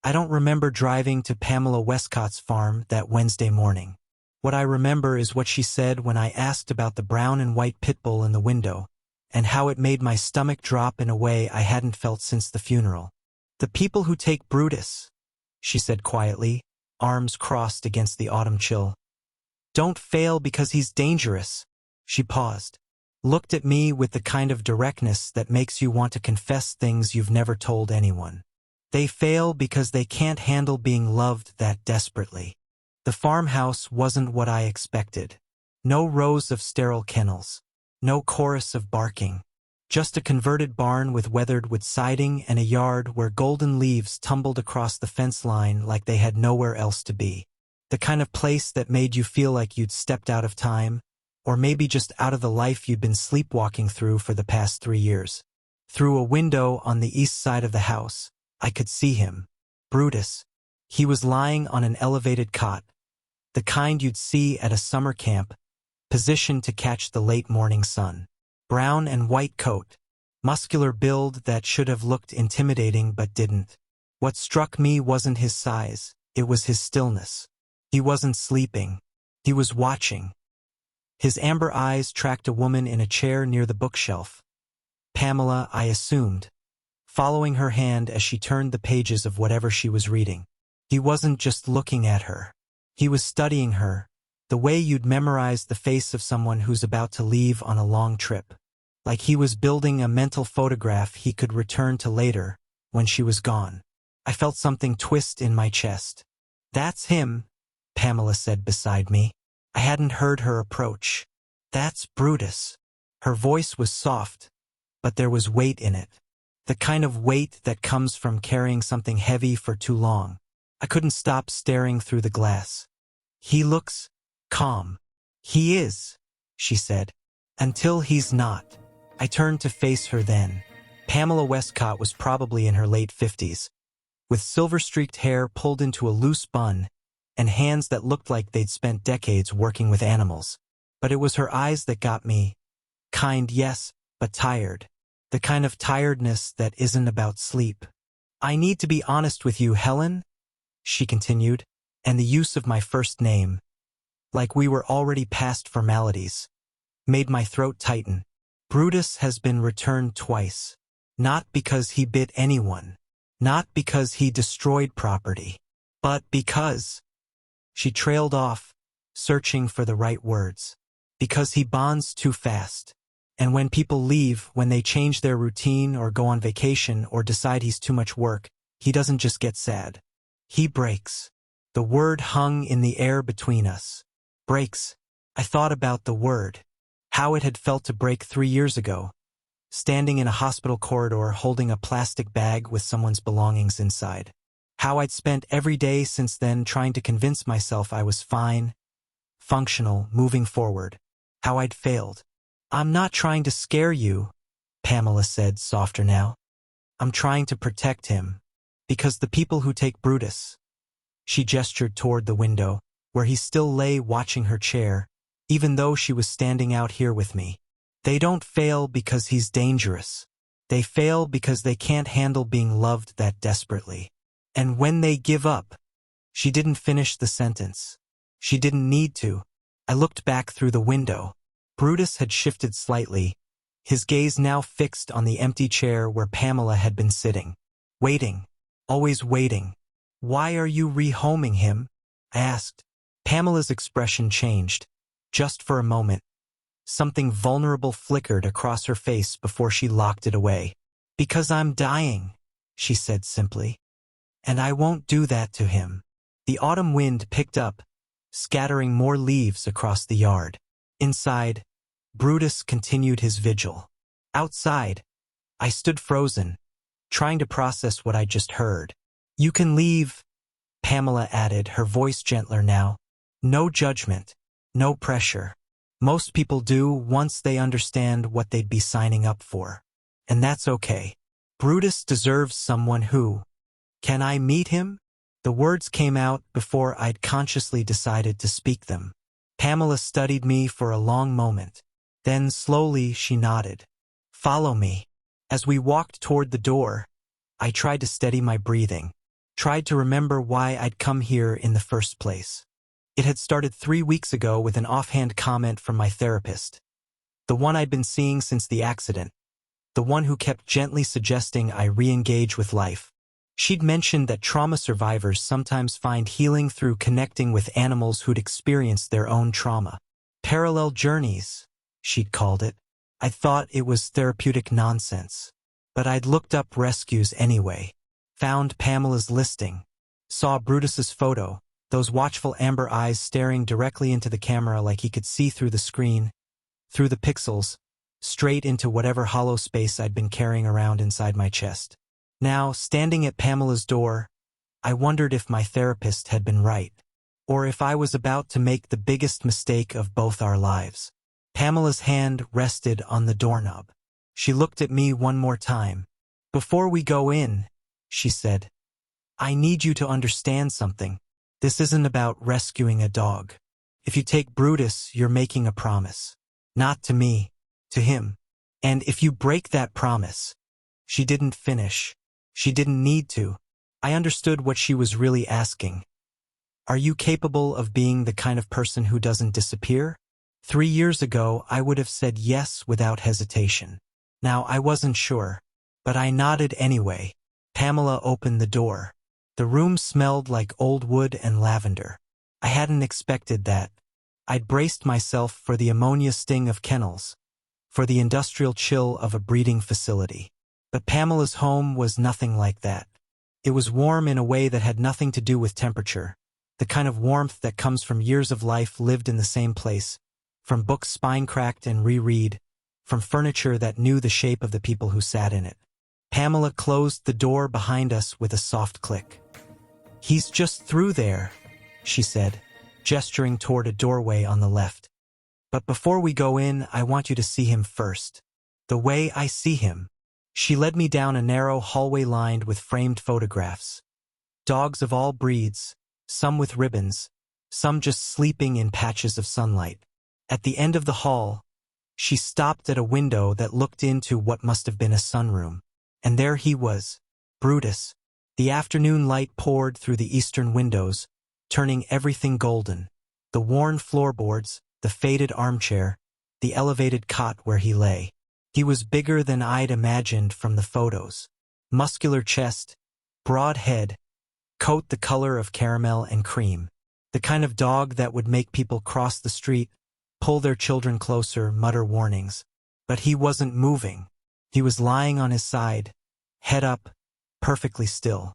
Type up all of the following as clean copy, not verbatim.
I don't remember driving to Pamela Westcott's farm that Wednesday morning. What I remember is what she said when I asked about the brown and white Pitbull in the window, and how it made my stomach drop in a way I hadn't felt since the funeral. "The people who take Brutus," she said quietly, arms crossed against the autumn chill, "don't fail because he's dangerous." She paused, looked at me with the kind of directness that makes you want to confess things you've never told anyone. "They fail because they can't handle being loved that desperately." The farmhouse wasn't what I expected. No rows of sterile kennels. No chorus of barking. Just a converted barn with weathered wood siding and a yard where golden leaves tumbled across the fence line like they had nowhere else to be. The kind of place that made you feel like you'd stepped out of time, or maybe just out of the life you'd been sleepwalking through for the past 3 years. Through a window on the east side of the house, I could see him. Brutus. He was lying on an elevated cot, the kind you'd see at a summer camp, positioned to catch the late morning sun. Brown and white coat, muscular build that should have looked intimidating but didn't. What struck me wasn't his size, it was his stillness. He wasn't sleeping. He was watching. His amber eyes tracked a woman in a chair near the bookshelf. Pamela, I assumed, following her hand as she turned the pages of whatever she was reading. He wasn't just looking at her. He was studying her, the way you'd memorize the face of someone who's about to leave on a long trip. Like he was building a mental photograph he could return to later, when she was gone. I felt something twist in my chest. "That's him," Pamela said beside me. I hadn't heard her approach. "That's Brutus." Her voice was soft, but there was weight in it. The kind of weight that comes from carrying something heavy for too long. I couldn't stop staring through the glass. "He looks calm." "He is," she said, "until he's not." I turned to face her then. Pamela Westcott was probably in her late 50s, with silver-streaked hair pulled into a loose bun and hands that looked like they'd spent decades working with animals. But it was her eyes that got me. Kind, yes, but tired. The kind of tiredness that isn't about sleep. "I need to be honest with you, Helen," she continued, and the use of my first name, like we were already past formalities, made my throat tighten. "Brutus has been returned twice. Not because he bit anyone. Not because he destroyed property. But because—" She trailed off, searching for the right words. "Because he bonds too fast. And when people leave, when they change their routine or go on vacation or decide he's too much work, he doesn't just get sad. He breaks." The word hung in the air between us. Breaks. I thought about the word. How it had felt to break 3 years ago. Standing in a hospital corridor holding a plastic bag with someone's belongings inside. How I'd spent every day since then trying to convince myself I was fine, functional, moving forward. How I'd failed. "I'm not trying to scare you," Pamela said, softer now. "I'm trying to protect him. Because the people who take Brutus—" She gestured toward the window, where he still lay watching her chair, even though she was standing out here with me. "They don't fail because he's dangerous. They fail because they can't handle being loved that desperately. And when they give up—" She didn't finish the sentence. She didn't need to. I looked back through the window. Brutus had shifted slightly, his gaze now fixed on the empty chair where Pamela had been sitting. Waiting. Always waiting. "Why are you rehoming him?" I asked. Pamela's expression changed. Just for a moment. Something vulnerable flickered across her face before she locked it away. "Because I'm dying," she said simply. "And I won't do that to him." The autumn wind picked up, scattering more leaves across the yard. Inside, Brutus continued his vigil. Outside, I stood frozen, trying to process what I just heard. "You can leave," Pamela added, her voice gentler now. "No judgment, no pressure. Most people do once they understand what they'd be signing up for. And that's okay. Brutus deserves someone who—" "Can I meet him?" The words came out before I'd consciously decided to speak them. Pamela studied me for a long moment. Then slowly she nodded. "Follow me." As we walked toward the door, I tried to steady my breathing. Tried to remember why I'd come here in the first place. It had started 3 weeks ago with an offhand comment from my therapist. The one I'd been seeing since the accident. The one who kept gently suggesting I re-engage with life. She'd mentioned that trauma survivors sometimes find healing through connecting with animals who'd experienced their own trauma. Parallel journeys, she'd called it. I thought it was therapeutic nonsense. But I'd looked up rescues anyway. Found Pamela's listing. Saw Brutus's photo, those watchful amber eyes staring directly into the camera like he could see through the screen, through the pixels, straight into whatever hollow space I'd been carrying around inside my chest. Now, standing at Pamela's door, I wondered if my therapist had been right, or if I was about to make the biggest mistake of both our lives. Pamela's hand rested on the doorknob. She looked at me one more time. "Before we go in," she said, "I need you to understand something. This isn't about rescuing a dog. If you take Brutus, you're making a promise. Not to me, to him. And if you break that promise..." She didn't finish. She didn't need to. I understood what she was really asking. Are you capable of being the kind of person who doesn't disappear? 3 years ago, I would have said yes without hesitation. Now, I wasn't sure, but I nodded anyway. Pamela opened the door. The room smelled like old wood and lavender. I hadn't expected that. I'd braced myself for the ammonia sting of kennels, for the industrial chill of a breeding facility. But Pamela's home was nothing like that. It was warm in a way that had nothing to do with temperature, the kind of warmth that comes from years of life lived in the same place, from books spine-cracked and reread, from furniture that knew the shape of the people who sat in it. Pamela closed the door behind us with a soft click. "He's just through there," she said, gesturing toward a doorway on the left. "But before we go in, I want you to see him first. The way I see him." She led me down a narrow hallway lined with framed photographs. Dogs of all breeds, some with ribbons, some just sleeping in patches of sunlight. At the end of the hall, she stopped at a window that looked into what must have been a sunroom. And there he was, Brutus. The afternoon light poured through the eastern windows, turning everything golden. The worn floorboards, the faded armchair, the elevated cot where he lay. He was bigger than I'd imagined from the photos. Muscular chest, broad head, coat the color of caramel and cream. The kind of dog that would make people cross the street, pull their children closer, mutter warnings. But he wasn't moving. He was lying on his side, head up, perfectly still.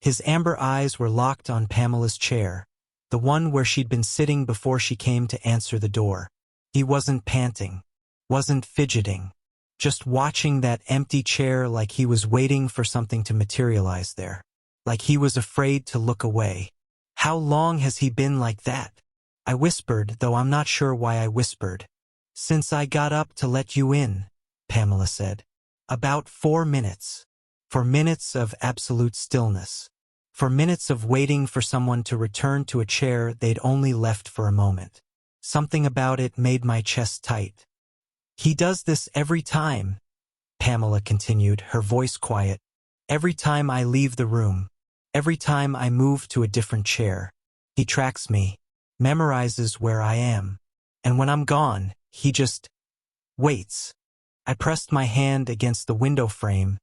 His amber eyes were locked on Pamela's chair, the one where she'd been sitting before she came to answer the door. He wasn't panting, wasn't fidgeting, just watching that empty chair like he was waiting for something to materialize there, like he was afraid to look away. "How long has he been like that?" I whispered, though I'm not sure why I whispered. "Since I got up to let you in," Pamela said. "About 4 minutes. For minutes of absolute stillness. For minutes of waiting for someone to return to a chair they'd only left for a moment. Something about it made my chest tight. He does this every time," Pamela continued, her voice quiet. "Every time I leave the room. Every time I move to a different chair. He tracks me, memorizes where I am. And when I'm gone, he just waits." I pressed my hand against the window frame,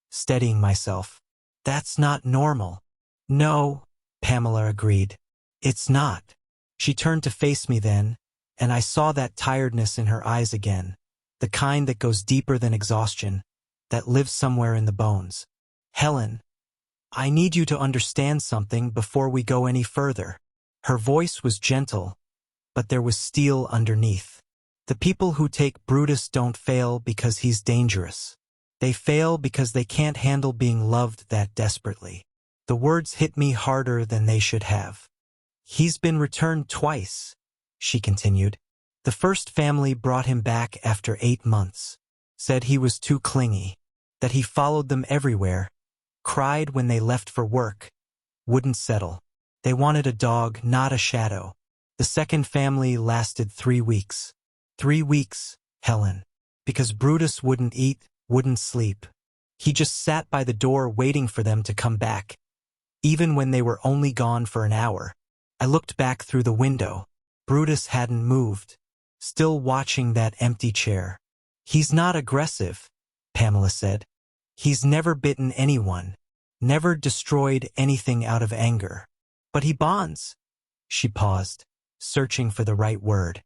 steadying myself. "That's not normal." "No," Pamela agreed. "It's not." She turned to face me then, and I saw that tiredness in her eyes again, the kind that goes deeper than exhaustion, that lives somewhere in the bones. "Helen, I need you to understand something before we go any further." Her voice was gentle, but there was steel underneath. "The people who take Brutus don't fail because he's dangerous. They fail because they can't handle being loved that desperately." The words hit me harder than they should have. "He's been returned twice," she continued. "The first family brought him back after 8 months. Said he was too clingy, that he followed them everywhere, cried when they left for work, wouldn't settle. They wanted a dog, not a shadow. The second family lasted 3 weeks. 3 weeks, Helen. Because Brutus wouldn't eat, wouldn't sleep. He just sat by the door waiting for them to come back. even when they were only gone for an hour. I looked back through the window. Brutus hadn't moved, still watching that empty chair. "He's not aggressive," Pamela said. "He's never bitten anyone, never destroyed anything out of anger. But he bonds." She paused, searching for the right word.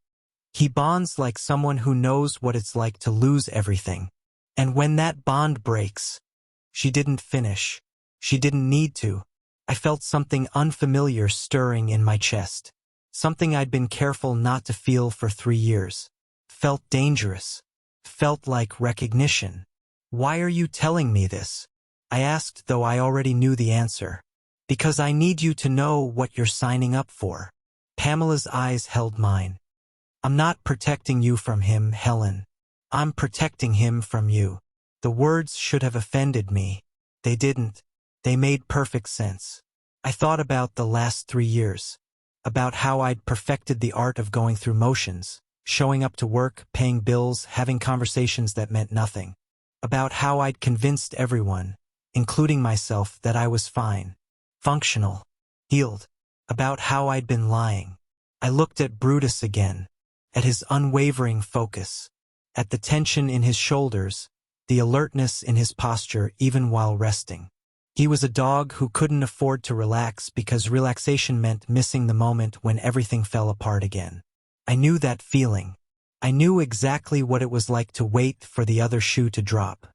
"He bonds like someone who knows what it's like to lose everything. And when that bond breaks—" She didn't finish. She didn't need to. I felt something unfamiliar stirring in my chest. Something I'd been careful not to feel for 3 years. Felt dangerous. Felt like recognition. "Why are you telling me this?" I asked, though I already knew the answer. "Because I need you to know what you're signing up for." Pamela's eyes held mine. "I'm not protecting you from him, Helen. I'm protecting him from you." The words should have offended me. They didn't. They made perfect sense. I thought about the last 3 years. About how I'd perfected the art of going through motions, showing up to work, paying bills, having conversations that meant nothing. About how I'd convinced everyone, including myself, that I was fine, functional, healed. About how I'd been lying. I looked at Brutus again, at his unwavering focus, at the tension in his shoulders, the alertness in his posture even while resting. He was a dog who couldn't afford to relax because relaxation meant missing the moment when everything fell apart again. I knew that feeling. I knew exactly what it was like to wait for the other shoe to drop.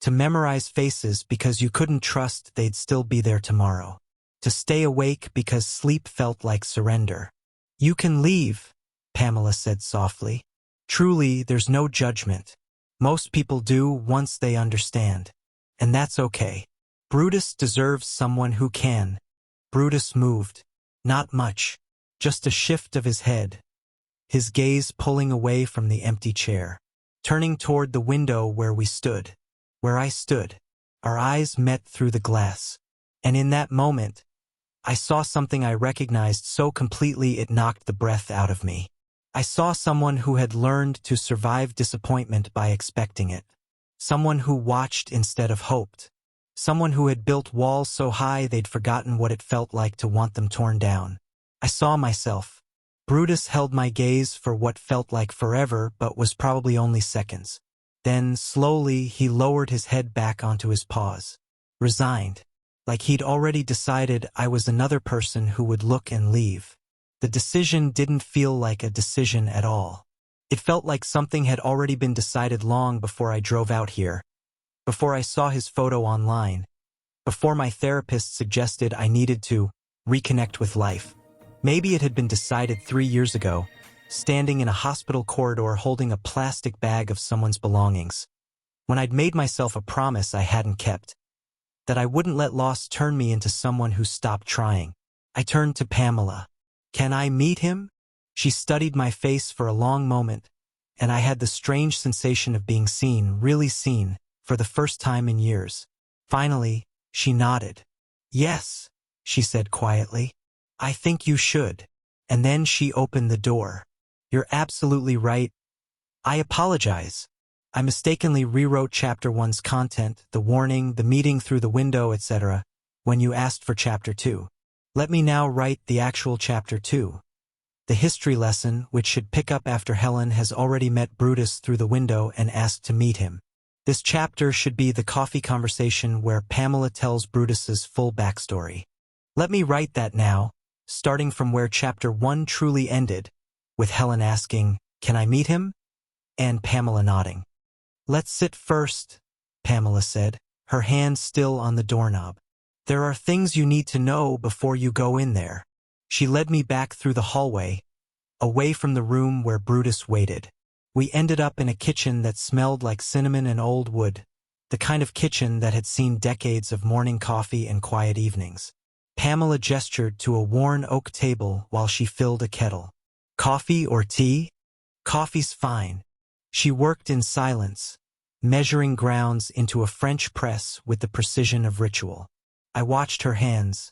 To memorize faces because you couldn't trust they'd still be there tomorrow. To stay awake because sleep felt like surrender. "You can leave," Pamela said softly. "Truly, there's no judgment. Most people do once they understand. And that's okay. Brutus deserves someone who can." Brutus moved. Not much. Just a shift of his head. His gaze pulling away from the empty chair. Turning toward the window where we stood. Where I stood. Our eyes met through the glass. And in that moment, I saw something I recognized so completely it knocked the breath out of me. I saw someone who had learned to survive disappointment by expecting it. Someone who watched instead of hoped. Someone who had built walls so high they'd forgotten what it felt like to want them torn down. I saw myself. Brutus held my gaze for what felt like forever but was probably only seconds. Then, slowly, he lowered his head back onto his paws. Resigned. Like he'd already decided I was another person who would look and leave. The decision didn't feel like a decision at all. It felt like something had already been decided long before I drove out here. Before I saw his photo online. Before my therapist suggested I needed to reconnect with life. Maybe it had been decided 3 years ago, standing in a hospital corridor holding a plastic bag of someone's belongings. When I'd made myself a promise I hadn't kept. That I wouldn't let loss turn me into someone who stopped trying. I turned to Pamela. "Can I meet him?" She studied my face for a long moment, and I had the strange sensation of being seen, really seen, for the first time in years. Finally, she nodded. "Yes," she said quietly. "I think you should." And then she opened the door. "You're absolutely right. I apologize. I mistakenly rewrote Chapter 1's content, the warning, the meeting through the window, etc., when you asked for Chapter 2. Let me now write the actual Chapter 2. The history lesson, which should pick up after Helen has already met Brutus through the window and asked to meet him. This chapter should be the coffee conversation where Pamela tells Brutus's full backstory. Let me write that now, starting from where Chapter 1 truly ended, with Helen asking, "Can I meet him?" and Pamela nodding. "Let's sit first," Pamela said, her hand still on the doorknob. "There are things you need to know before you go in there." She led me back through the hallway, away from the room where Brutus waited. We ended up in a kitchen that smelled like cinnamon and old wood, the kind of kitchen that had seen decades of morning coffee and quiet evenings. Pamela gestured to a worn oak table while she filled a kettle. "Coffee or tea?" "Coffee's fine." She worked in silence, measuring grounds into a French press with the precision of ritual. I watched her hands.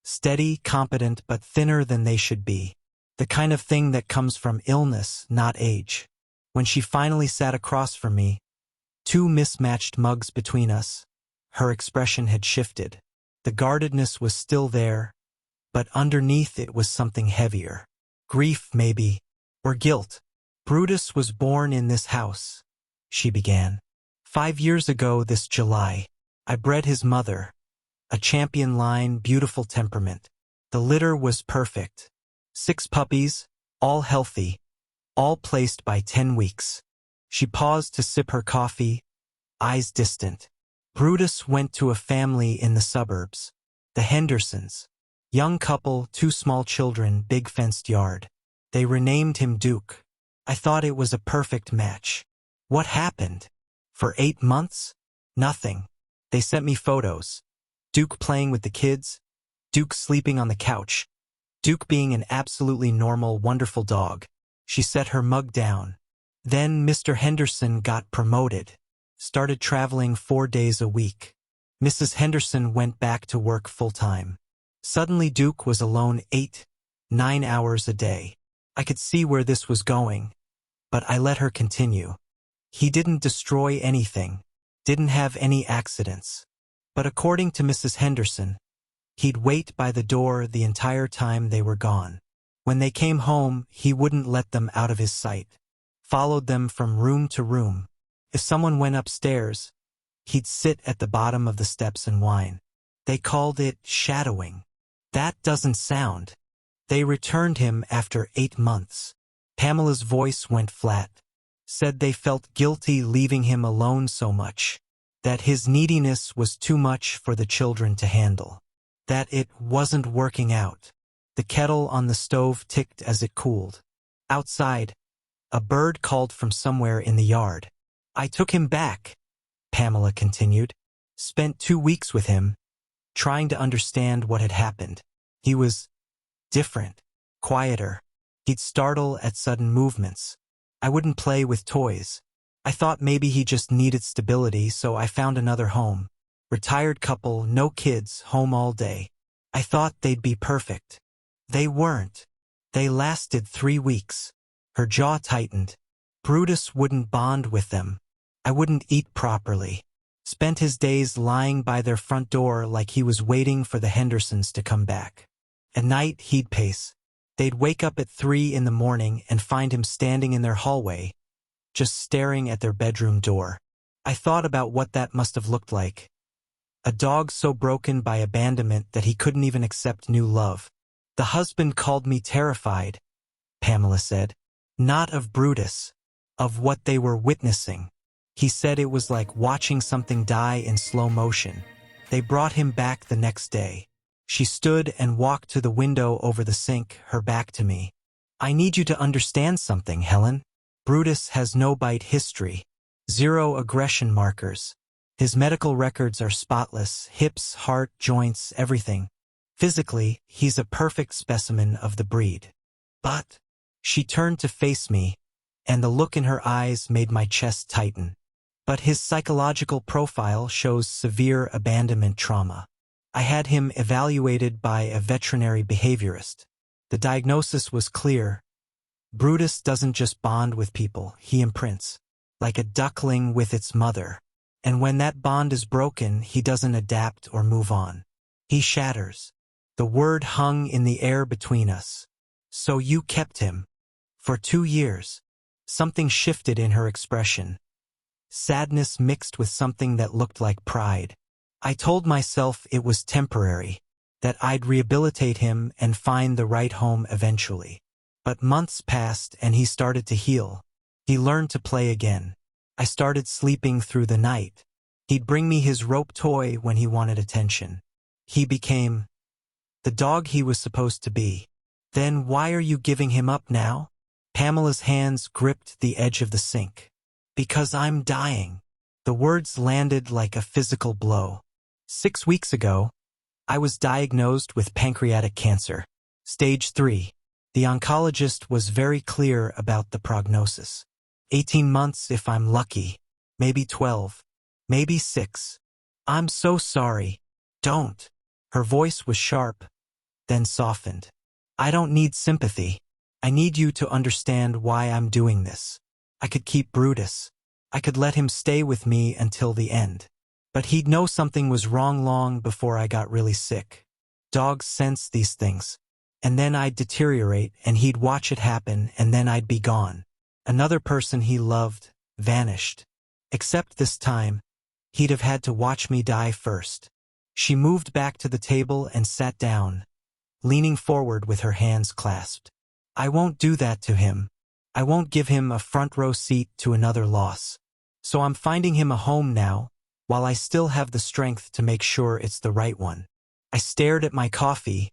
Steady, competent, but thinner than they should be. The kind of thing that comes from illness, not age. When she finally sat across from me, two mismatched mugs between us, her expression had shifted. The guardedness was still there, but underneath it was something heavier. Grief, maybe, or guilt. Brutus was born in this house, she began. 5 years ago this July, I bred his mother. A champion line, beautiful temperament. The litter was perfect. 6 puppies, all healthy, all placed by 10 weeks. She paused to sip her coffee, eyes distant. Brutus went to a family in the suburbs. The Hendersons. Young couple, 2 small children, big fenced yard. They renamed him Duke. I thought it was a perfect match. What happened? For 8 months? Nothing. They sent me photos. Duke playing with the kids. Duke sleeping on the couch. Duke being an absolutely normal, wonderful dog. She set her mug down. Then Mr. Henderson got promoted. Started traveling 4 days a week. Mrs. Henderson went back to work full-time. Suddenly Duke was alone 8, 9 hours a day. I could see where this was going, but I let her continue. He didn't destroy anything, didn't have any accidents. But according to Mrs. Henderson, he'd wait by the door the entire time they were gone. When they came home, he wouldn't let them out of his sight. Followed them from room to room. If someone went upstairs, he'd sit at the bottom of the steps and whine. They called it shadowing. That doesn't sound. They returned him after 8 months. Pamela's voice went flat. Said they felt guilty leaving him alone so much. That his neediness was too much for the children to handle. That it wasn't working out. The kettle on the stove ticked as it cooled. Outside, a bird called from somewhere in the yard. I took him back, Pamela continued. Spent 2 weeks with him, trying to understand what had happened. He was different, quieter. He'd startle at sudden movements. I wouldn't play with toys. I thought maybe he just needed stability, so I found another home. Retired couple, no kids, home all day. I thought they'd be perfect. They weren't. They lasted 3 weeks. Her jaw tightened. Brutus wouldn't bond with them. I wouldn't eat properly. Spent his days lying by their front door like he was waiting for the Hendersons to come back. At night, he'd pace. They'd wake up at 3 in the morning and find him standing in their hallway, just staring at their bedroom door. I thought about what that must have looked like. A dog so broken by abandonment that he couldn't even accept new love. The husband called me terrified, Pamela said. Not of Brutus, of what they were witnessing. He said it was like watching something die in slow motion. They brought him back the next day. She stood and walked to the window over the sink, her back to me. I need you to understand something, Helen. Brutus has no bite history. 0 aggression markers. His medical records are spotless, hips, heart, joints, everything. Physically, he's a perfect specimen of the breed. But she turned to face me, and the look in her eyes made my chest tighten. But his psychological profile shows severe abandonment trauma. I had him evaluated by a veterinary behaviorist. The diagnosis was clear. Brutus doesn't just bond with people, he imprints. Like a duckling with its mother. And when that bond is broken, he doesn't adapt or move on. He shatters. The word hung in the air between us. So you kept him. For 2 years. Something shifted in her expression. Sadness mixed with something that looked like pride. I told myself it was temporary, that I'd rehabilitate him and find the right home eventually. But months passed and he started to heal. He learned to play again. I started sleeping through the night. He'd bring me his rope toy when he wanted attention. He became the dog he was supposed to be. Then why are you giving him up now? Pamela's hands gripped the edge of the sink. Because I'm dying. The words landed like a physical blow. 6 weeks ago, I was diagnosed with pancreatic cancer. Stage 3. The oncologist was very clear about the prognosis. 18 months if I'm lucky. Maybe 12. Maybe 6. I'm so sorry. Don't. Her voice was sharp, then softened. I don't need sympathy. I need you to understand why I'm doing this. I could keep Brutus. I could let him stay with me until the end. But he'd know something was wrong long before I got really sick. Dogs sense these things. And then I'd deteriorate and he'd watch it happen and then I'd be gone. Another person he loved vanished. Except this time, he'd have had to watch me die first. She moved back to the table and sat down, leaning forward with her hands clasped. I won't do that to him. I won't give him a front row seat to another loss. So I'm finding him a home now, while I still have the strength to make sure it's the right one. I stared at my coffee,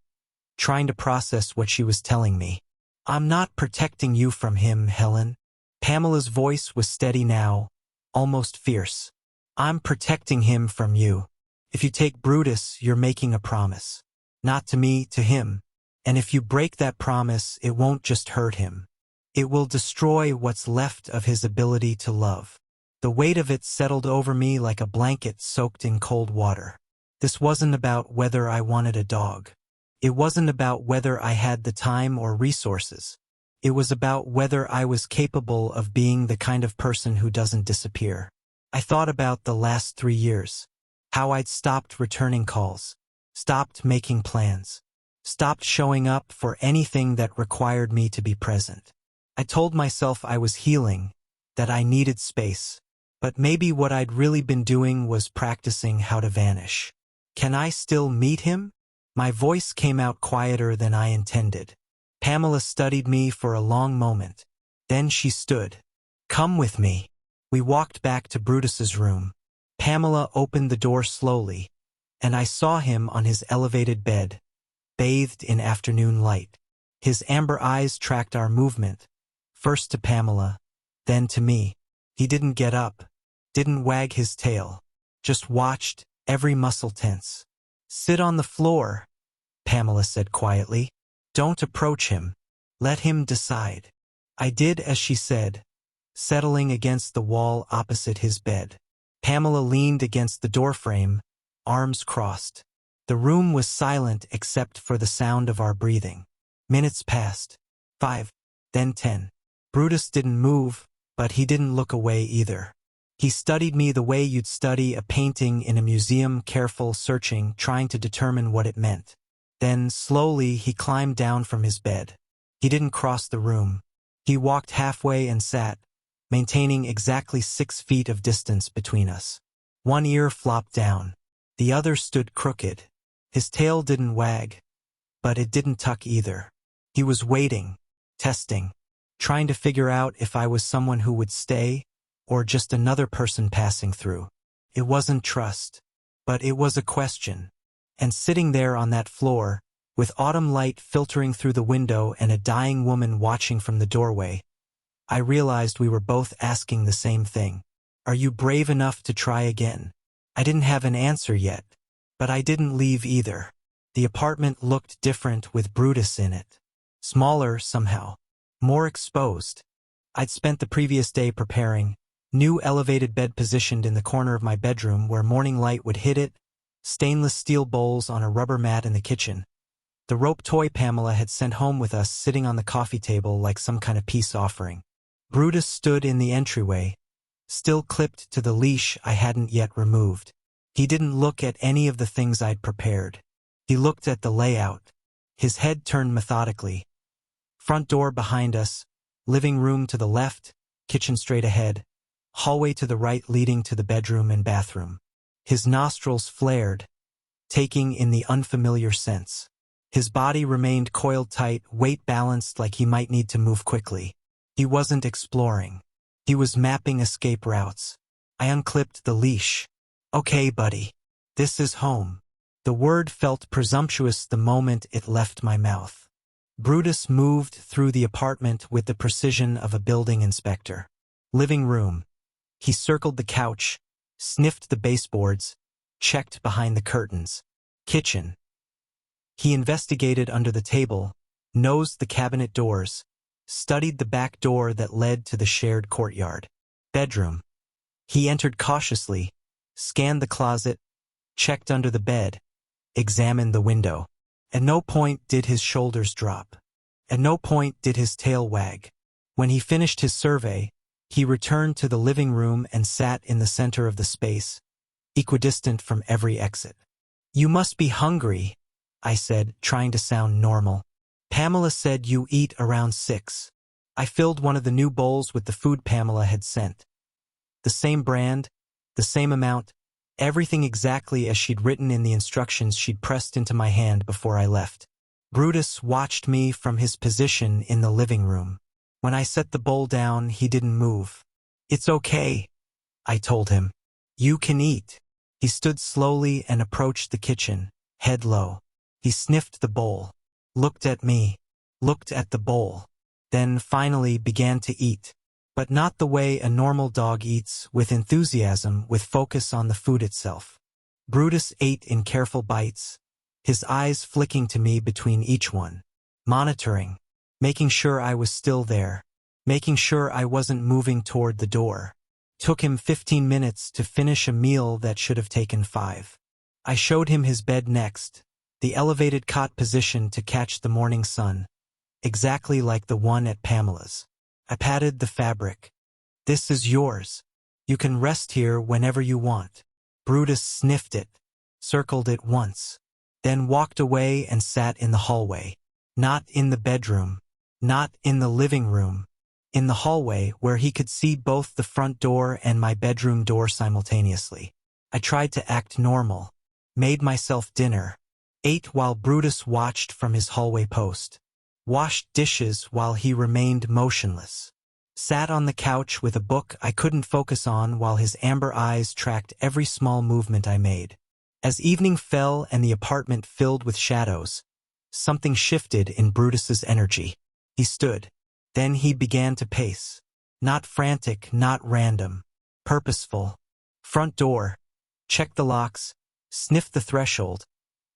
trying to process what she was telling me. I'm not protecting you from him, Helen. Pamela's voice was steady now, almost fierce. I'm protecting him from you. If you take Brutus, you're making a promise. Not to me, to him. And if you break that promise, it won't just hurt him. It will destroy what's left of his ability to love. The weight of it settled over me like a blanket soaked in cold water. This wasn't about whether I wanted a dog. It wasn't about whether I had the time or resources. It was about whether I was capable of being the kind of person who doesn't disappear. I thought about the last 3 years. How I'd stopped returning calls, stopped making plans, stopped showing up for anything that required me to be present. I told myself I was healing, that I needed space. But maybe what I'd really been doing was practicing how to vanish. Can I still meet him? My voice came out quieter than I intended. Pamela studied me for a long moment. Then she stood. Come with me. We walked back to Brutus's room. Pamela opened the door slowly, and I saw him on his elevated bed, bathed in afternoon light. His amber eyes tracked our movement, first to Pamela, then to me. He didn't get up, didn't wag his tail, just watched, every muscle tense. Sit on the floor, Pamela said quietly. Don't approach him. Let him decide. I did as she said, settling against the wall opposite his bed. Pamela leaned against the doorframe, arms crossed. The room was silent except for the sound of our breathing. Minutes passed. 5, then 10. Brutus didn't move, but he didn't look away either. He studied me the way you'd study a painting in a museum, careful, searching, trying to determine what it meant. Then, slowly, he climbed down from his bed. He didn't cross the room. He walked halfway and sat, maintaining exactly 6 feet of distance between us. One ear flopped down. The other stood crooked. His tail didn't wag, but it didn't tuck either. He was waiting, testing, trying to figure out if I was someone who would stay, or just another person passing through. It wasn't trust, but it was a question. And sitting there on that floor, with autumn light filtering through the window and a dying woman watching from the doorway, I realized we were both asking the same thing. Are you brave enough to try again? I didn't have an answer yet, but I didn't leave either. The apartment looked different with Brutus in it. Smaller somehow. More exposed. I'd spent the previous day preparing. New elevated bed positioned in the corner of my bedroom where morning light would hit it, stainless steel bowls on a rubber mat in the kitchen. The rope toy Pamela had sent home with us sitting on the coffee table like some kind of peace offering. Brutus stood in the entryway, still clipped to the leash I hadn't yet removed. He didn't look at any of the things I'd prepared. He looked at the layout. His head turned methodically. Front door behind us, living room to the left, kitchen straight ahead, hallway to the right leading to the bedroom and bathroom. His nostrils flared, taking in the unfamiliar scents. His body remained coiled tight, weight balanced like he might need to move quickly. He wasn't exploring. He was mapping escape routes. I unclipped the leash. Okay, buddy. This is home. The word felt presumptuous the moment it left my mouth. Brutus moved through the apartment with the precision of a building inspector. Living room. He circled the couch, sniffed the baseboards, checked behind the curtains. Kitchen. He investigated under the table, nosed the cabinet doors, studied the back door that led to the shared courtyard. Bedroom. He entered cautiously, scanned the closet, checked under the bed, examined the window. At no point did his shoulders drop. At no point did his tail wag. When he finished his survey, he returned to the living room and sat in the center of the space, equidistant from every exit. "You must be hungry," I said, trying to sound normal. "Pamela said you eat around 6. I filled one of the new bowls with the food Pamela had sent. The same brand, the same amount, everything exactly as she'd written in the instructions she'd pressed into my hand before I left. Brutus watched me from his position in the living room. When I set the bowl down, he didn't move. "It's okay," I told him. "You can eat." He stood slowly and approached the kitchen, head low. He sniffed the bowl, looked at me, looked at the bowl, then finally began to eat. But not the way a normal dog eats, with enthusiasm, with focus on the food itself. Brutus ate in careful bites, his eyes flicking to me between each one, monitoring, making sure I was still there, making sure I wasn't moving toward the door. Took him 15 minutes to finish a meal that should have taken 5. I showed him his bed next, the elevated cot position to catch the morning sun, exactly like the one at Pamela's. I patted the fabric. "This is yours. You can rest here whenever you want." Brutus sniffed it, circled it once, then walked away and sat in the hallway. Not in the bedroom, not in the living room, in the hallway where he could see both the front door and my bedroom door simultaneously. I tried to act normal, made myself dinner, ate while Brutus watched from his hallway post, washed dishes while he remained motionless, sat on the couch with a book I couldn't focus on while his amber eyes tracked every small movement I made. As evening fell and the apartment filled with shadows, something shifted in Brutus's energy. He stood. Then he began to pace. Not frantic, not random. Purposeful. Front door. Check the locks. Sniff the threshold.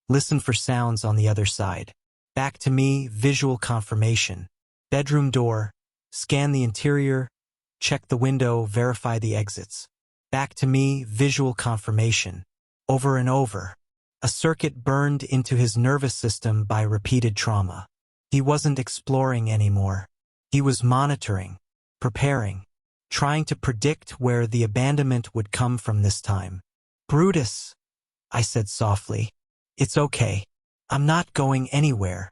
Listen for sounds on the other side. Back to me, visual confirmation. Bedroom door. Scan the interior. Check the window, verify the exits. Back to me, visual confirmation. Over and over. A circuit burned into his nervous system by repeated trauma. He wasn't exploring anymore. He was monitoring, preparing, trying to predict where the abandonment would come from this time. "Brutus," I said softly, "it's okay. I'm not going anywhere."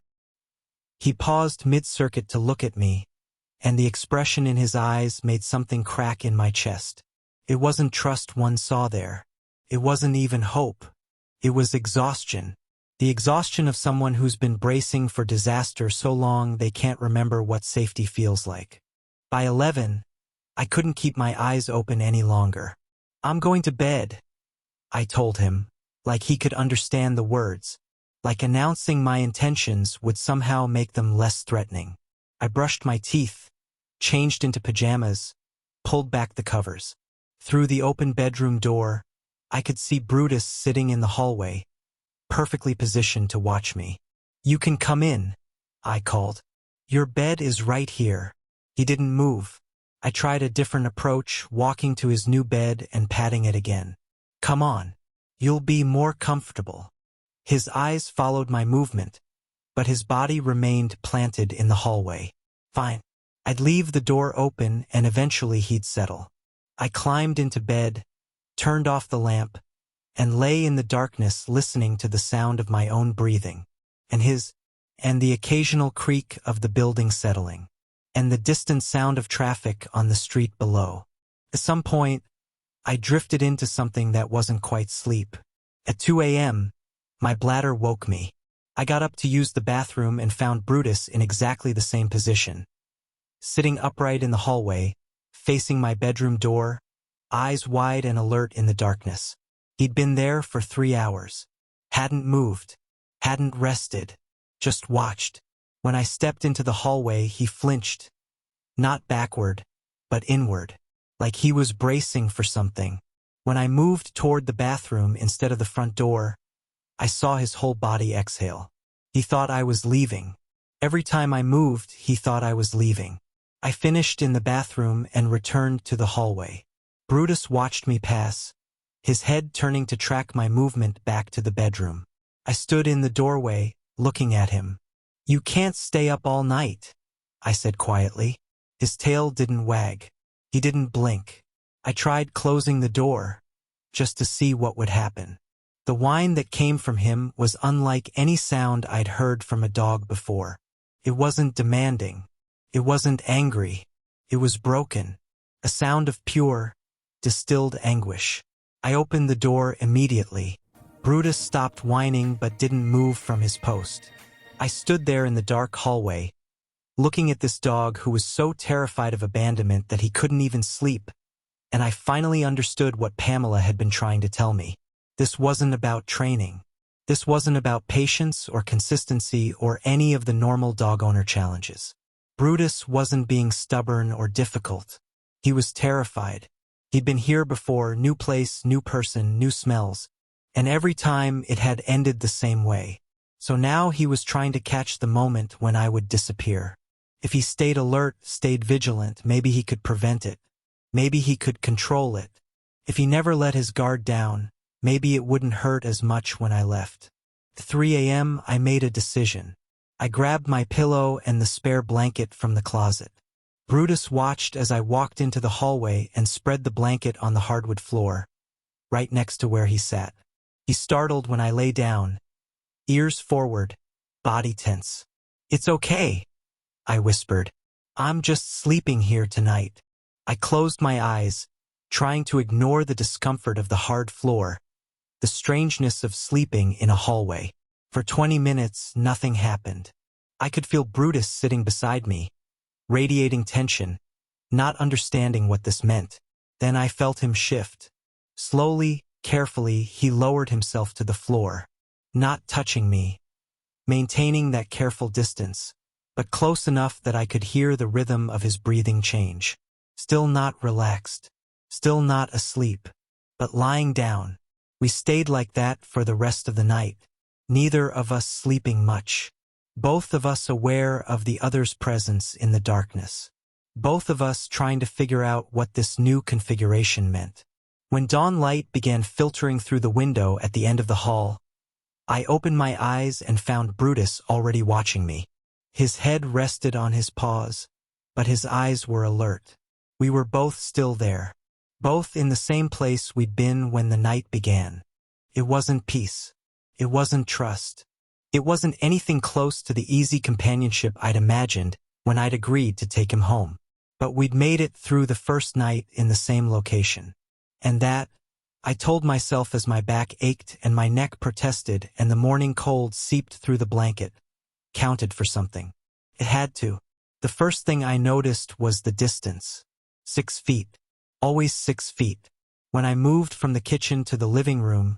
He paused mid-circuit to look at me, and the expression in his eyes made something crack in my chest. It wasn't trust one saw there. It wasn't even hope. It was exhaustion. The exhaustion of someone who's been bracing for disaster so long they can't remember what safety feels like. By 11, I couldn't keep my eyes open any longer. "I'm going to bed," I told him, like he could understand the words, like announcing my intentions would somehow make them less threatening. I brushed my teeth, changed into pajamas, pulled back the covers. Through the open bedroom door, I could see Brutus sitting in the hallway, perfectly positioned to watch me. "You can come in," I called. "Your bed is right here." He didn't move. I tried a different approach, walking to his new bed and patting it again. "Come on. You'll be more comfortable." His eyes followed my movement, but his body remained planted in the hallway. Fine. I'd leave the door open and eventually he'd settle. I climbed into bed, turned off the lamp, and lay in the darkness listening to the sound of my own breathing, and the occasional creak of the building settling, and the distant sound of traffic on the street below. At some point, I drifted into something that wasn't quite sleep. At 2 a.m., my bladder woke me. I got up to use the bathroom and found Brutus in exactly the same position, sitting upright in the hallway, facing my bedroom door, eyes wide and alert in the darkness. He'd been there for 3 hours. Hadn't moved. Hadn't rested. Just watched. When I stepped into the hallway, he flinched. Not backward, but inward. Like he was bracing for something. When I moved toward the bathroom instead of the front door, I saw his whole body exhale. He thought I was leaving. Every time I moved, he thought I was leaving. I finished in the bathroom and returned to the hallway. Brutus watched me pass, his head turning to track my movement back to the bedroom. I stood in the doorway, looking at him. "You can't stay up all night," I said quietly. His tail didn't wag. He didn't blink. I tried closing the door, just to see what would happen. The whine that came from him was unlike any sound I'd heard from a dog before. It wasn't demanding. It wasn't angry. It was broken. A sound of pure, distilled anguish. I opened the door immediately. Brutus stopped whining but didn't move from his post. I stood there in the dark hallway, looking at this dog who was so terrified of abandonment that he couldn't even sleep, and I finally understood what Pamela had been trying to tell me. This wasn't about training. This wasn't about patience or consistency or any of the normal dog owner challenges. Brutus wasn't being stubborn or difficult. He was terrified. He'd been here before, new place, new person, new smells, and every time it had ended the same way. So now he was trying to catch the moment when I would disappear. If he stayed alert, stayed vigilant, maybe he could prevent it. Maybe he could control it. If he never let his guard down, maybe it wouldn't hurt as much when I left. At 3 a.m., I made a decision. I grabbed my pillow and the spare blanket from the closet. Brutus watched as I walked into the hallway and spread the blanket on the hardwood floor, right next to where he sat. He startled when I lay down, ears forward, body tense. "It's okay," I whispered. "I'm just sleeping here tonight." I closed my eyes, trying to ignore the discomfort of the hard floor, the strangeness of sleeping in a hallway. For 20 minutes, nothing happened. I could feel Brutus sitting beside me, radiating tension, not understanding what this meant. Then I felt him shift. Slowly, carefully, he lowered himself to the floor, not touching me, maintaining that careful distance, but close enough that I could hear the rhythm of his breathing change. Still not relaxed, still not asleep, but lying down. We stayed like that for the rest of the night, neither of us sleeping much, both of us aware of the other's presence in the darkness, both of us trying to figure out what this new configuration meant. When dawn light began filtering through the window at the end of the hall, I opened my eyes and found Brutus already watching me. His head rested on his paws, but his eyes were alert. We were both still there, both in the same place we'd been when the night began. It wasn't peace. It wasn't trust. It wasn't anything close to the easy companionship I'd imagined when I'd agreed to take him home. But we'd made it through the first night in the same location. And that, I told myself as my back ached and my neck protested and the morning cold seeped through the blanket, counted for something. It had to. The first thing I noticed was the distance. 6 feet. Always 6 feet. When I moved from the kitchen to the living room,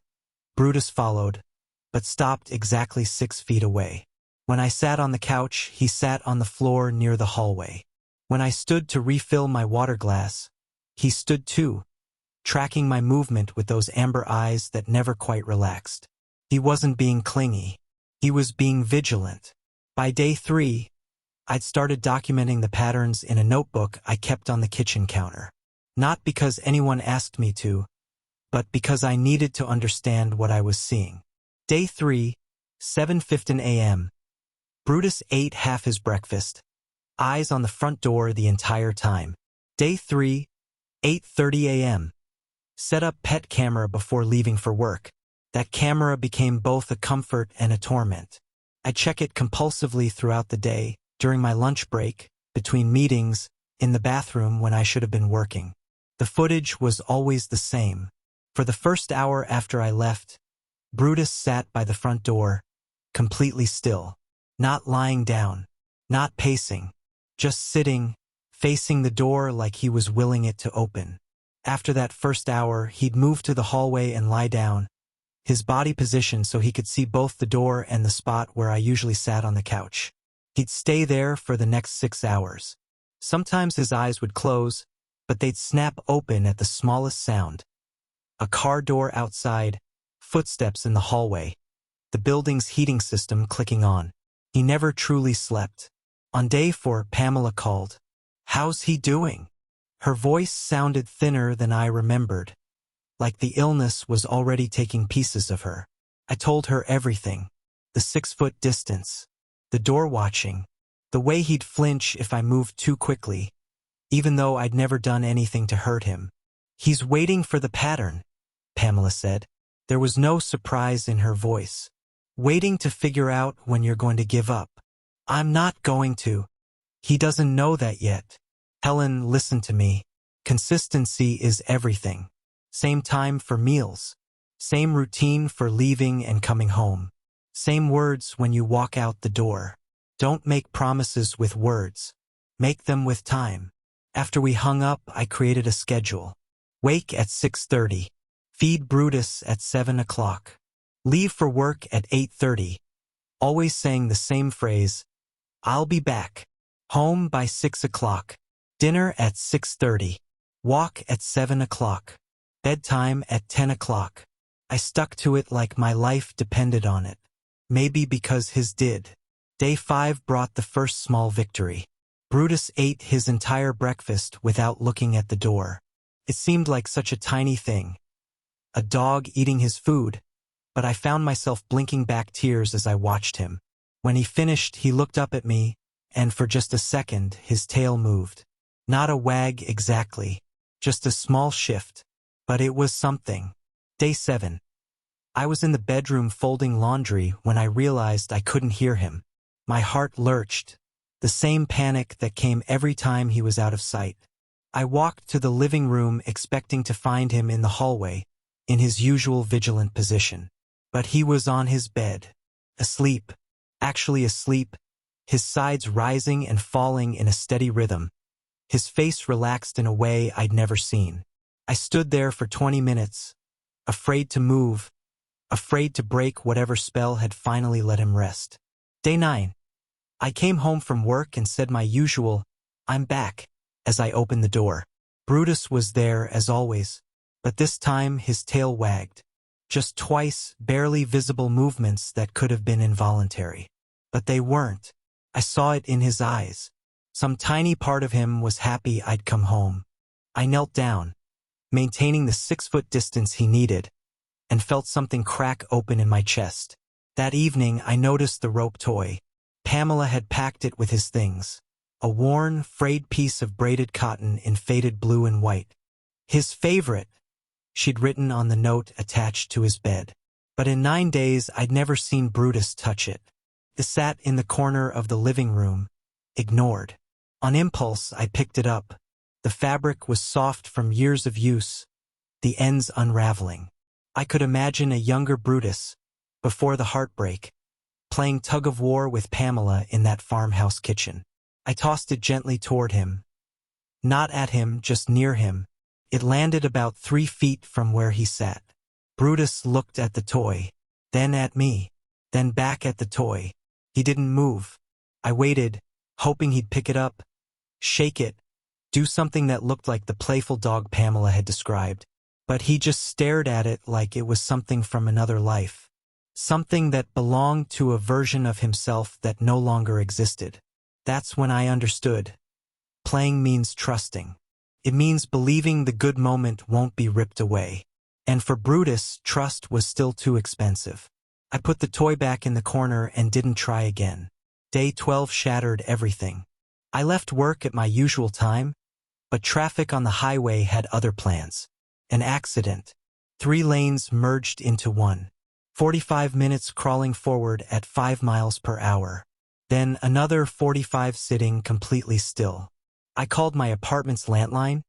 Brutus followed, but stopped exactly 6 feet away. When I sat on the couch, he sat on the floor near the hallway. When I stood to refill my water glass, he stood too, tracking my movement with those amber eyes that never quite relaxed. He wasn't being clingy. He was being vigilant. By day 3, I'd started documenting the patterns in a notebook I kept on the kitchen counter. Not because anyone asked me to, but because I needed to understand what I was seeing. Day 3, 7:15 a.m. Brutus ate half his breakfast, eyes on the front door the entire time. Day 3, 8:30 a.m. Set up pet camera before leaving for work. That camera became both a comfort and a torment. I check it compulsively throughout the day, during my lunch break, between meetings, in the bathroom when I should have been working. The footage was always the same. For the first hour after I left, Brutus sat by the front door, completely still, not lying down, not pacing, just sitting, facing the door like he was willing it to open. After that first hour, he'd move to the hallway and lie down, his body positioned so he could see both the door and the spot where I usually sat on the couch. He'd stay there for the next 6 hours. Sometimes his eyes would close, but they'd snap open at the smallest sound. A car door outside, footsteps in the hallway, the building's heating system clicking on. He never truly slept. On day 4, Pamela called. "How's he doing?" Her voice sounded thinner than I remembered, like the illness was already taking pieces of her. I told her everything. The 6-foot distance, the door watching, the way he'd flinch if I moved too quickly, even though I'd never done anything to hurt him. "He's waiting for the pattern," Pamela said. There was no surprise in her voice. Waiting to figure out when you're going to give up. I'm not going to. He doesn't know that yet. Helen, listen to me. Consistency is everything. Same time for meals. Same routine for leaving and coming home. Same words when you walk out the door. Don't make promises with words. Make them with time. After we hung up, I created a schedule. Wake at 6:30. Feed Brutus at 7 o'clock. Leave for work at 8:30. Always saying the same phrase. I'll be back. Home by 6 o'clock. Dinner at 6:30. Walk at 7 o'clock. Bedtime at 10 o'clock. I stuck to it like my life depended on it. Maybe because his did. Day 5 brought the first small victory. Brutus ate his entire breakfast without looking at the door. It seemed like such a tiny thing. A dog eating his food, but I found myself blinking back tears as I watched him. When he finished, he looked up at me, and for just a second, his tail moved. Not a wag exactly, just a small shift, but it was something. Day 7. I was in the bedroom folding laundry when I realized I couldn't hear him. My heart lurched, the same panic that came every time he was out of sight. I walked to the living room expecting to find him in the hallway, in his usual vigilant position. But he was on his bed, asleep, actually asleep, his sides rising and falling in a steady rhythm. His face relaxed in a way I'd never seen. I stood there for 20 minutes, afraid to move, afraid to break whatever spell had finally let him rest. Day 9. I came home from work and said my usual, I'm back, as I opened the door. Brutus was there as always, but this time his tail wagged. Just twice, barely visible movements that could have been involuntary. But they weren't. I saw it in his eyes. Some tiny part of him was happy I'd come home. I knelt down, maintaining the 6-foot distance he needed, and felt something crack open in my chest. That evening, I noticed the rope toy. Pamela had packed it with his things. A worn, frayed piece of braided cotton in faded blue and white. His favorite, she'd written on the note attached to his bed. But in 9 days, I'd never seen Brutus touch it. It sat in the corner of the living room, ignored. On impulse, I picked it up. The fabric was soft from years of use, the ends unraveling. I could imagine a younger Brutus, before the heartbreak, playing tug-of-war with Pamela in that farmhouse kitchen. I tossed it gently toward him. Not at him, just near him. It landed about 3 feet from where he sat. Brutus looked at the toy, then at me, then back at the toy. He didn't move. I waited, hoping he'd pick it up, shake it, do something that looked like the playful dog Pamela had described. But he just stared at it like it was something from another life. Something that belonged to a version of himself that no longer existed. That's when I understood. Playing means trusting. It means believing the good moment won't be ripped away. And for Brutus, trust was still too expensive. I put the toy back in the corner and didn't try again. Day 12 shattered everything. I left work at my usual time, but traffic on the highway had other plans. An accident. 3 lanes merged into one. 45 minutes crawling forward at 5 miles per hour. Then another 45 sitting completely still. I called my apartment's landline,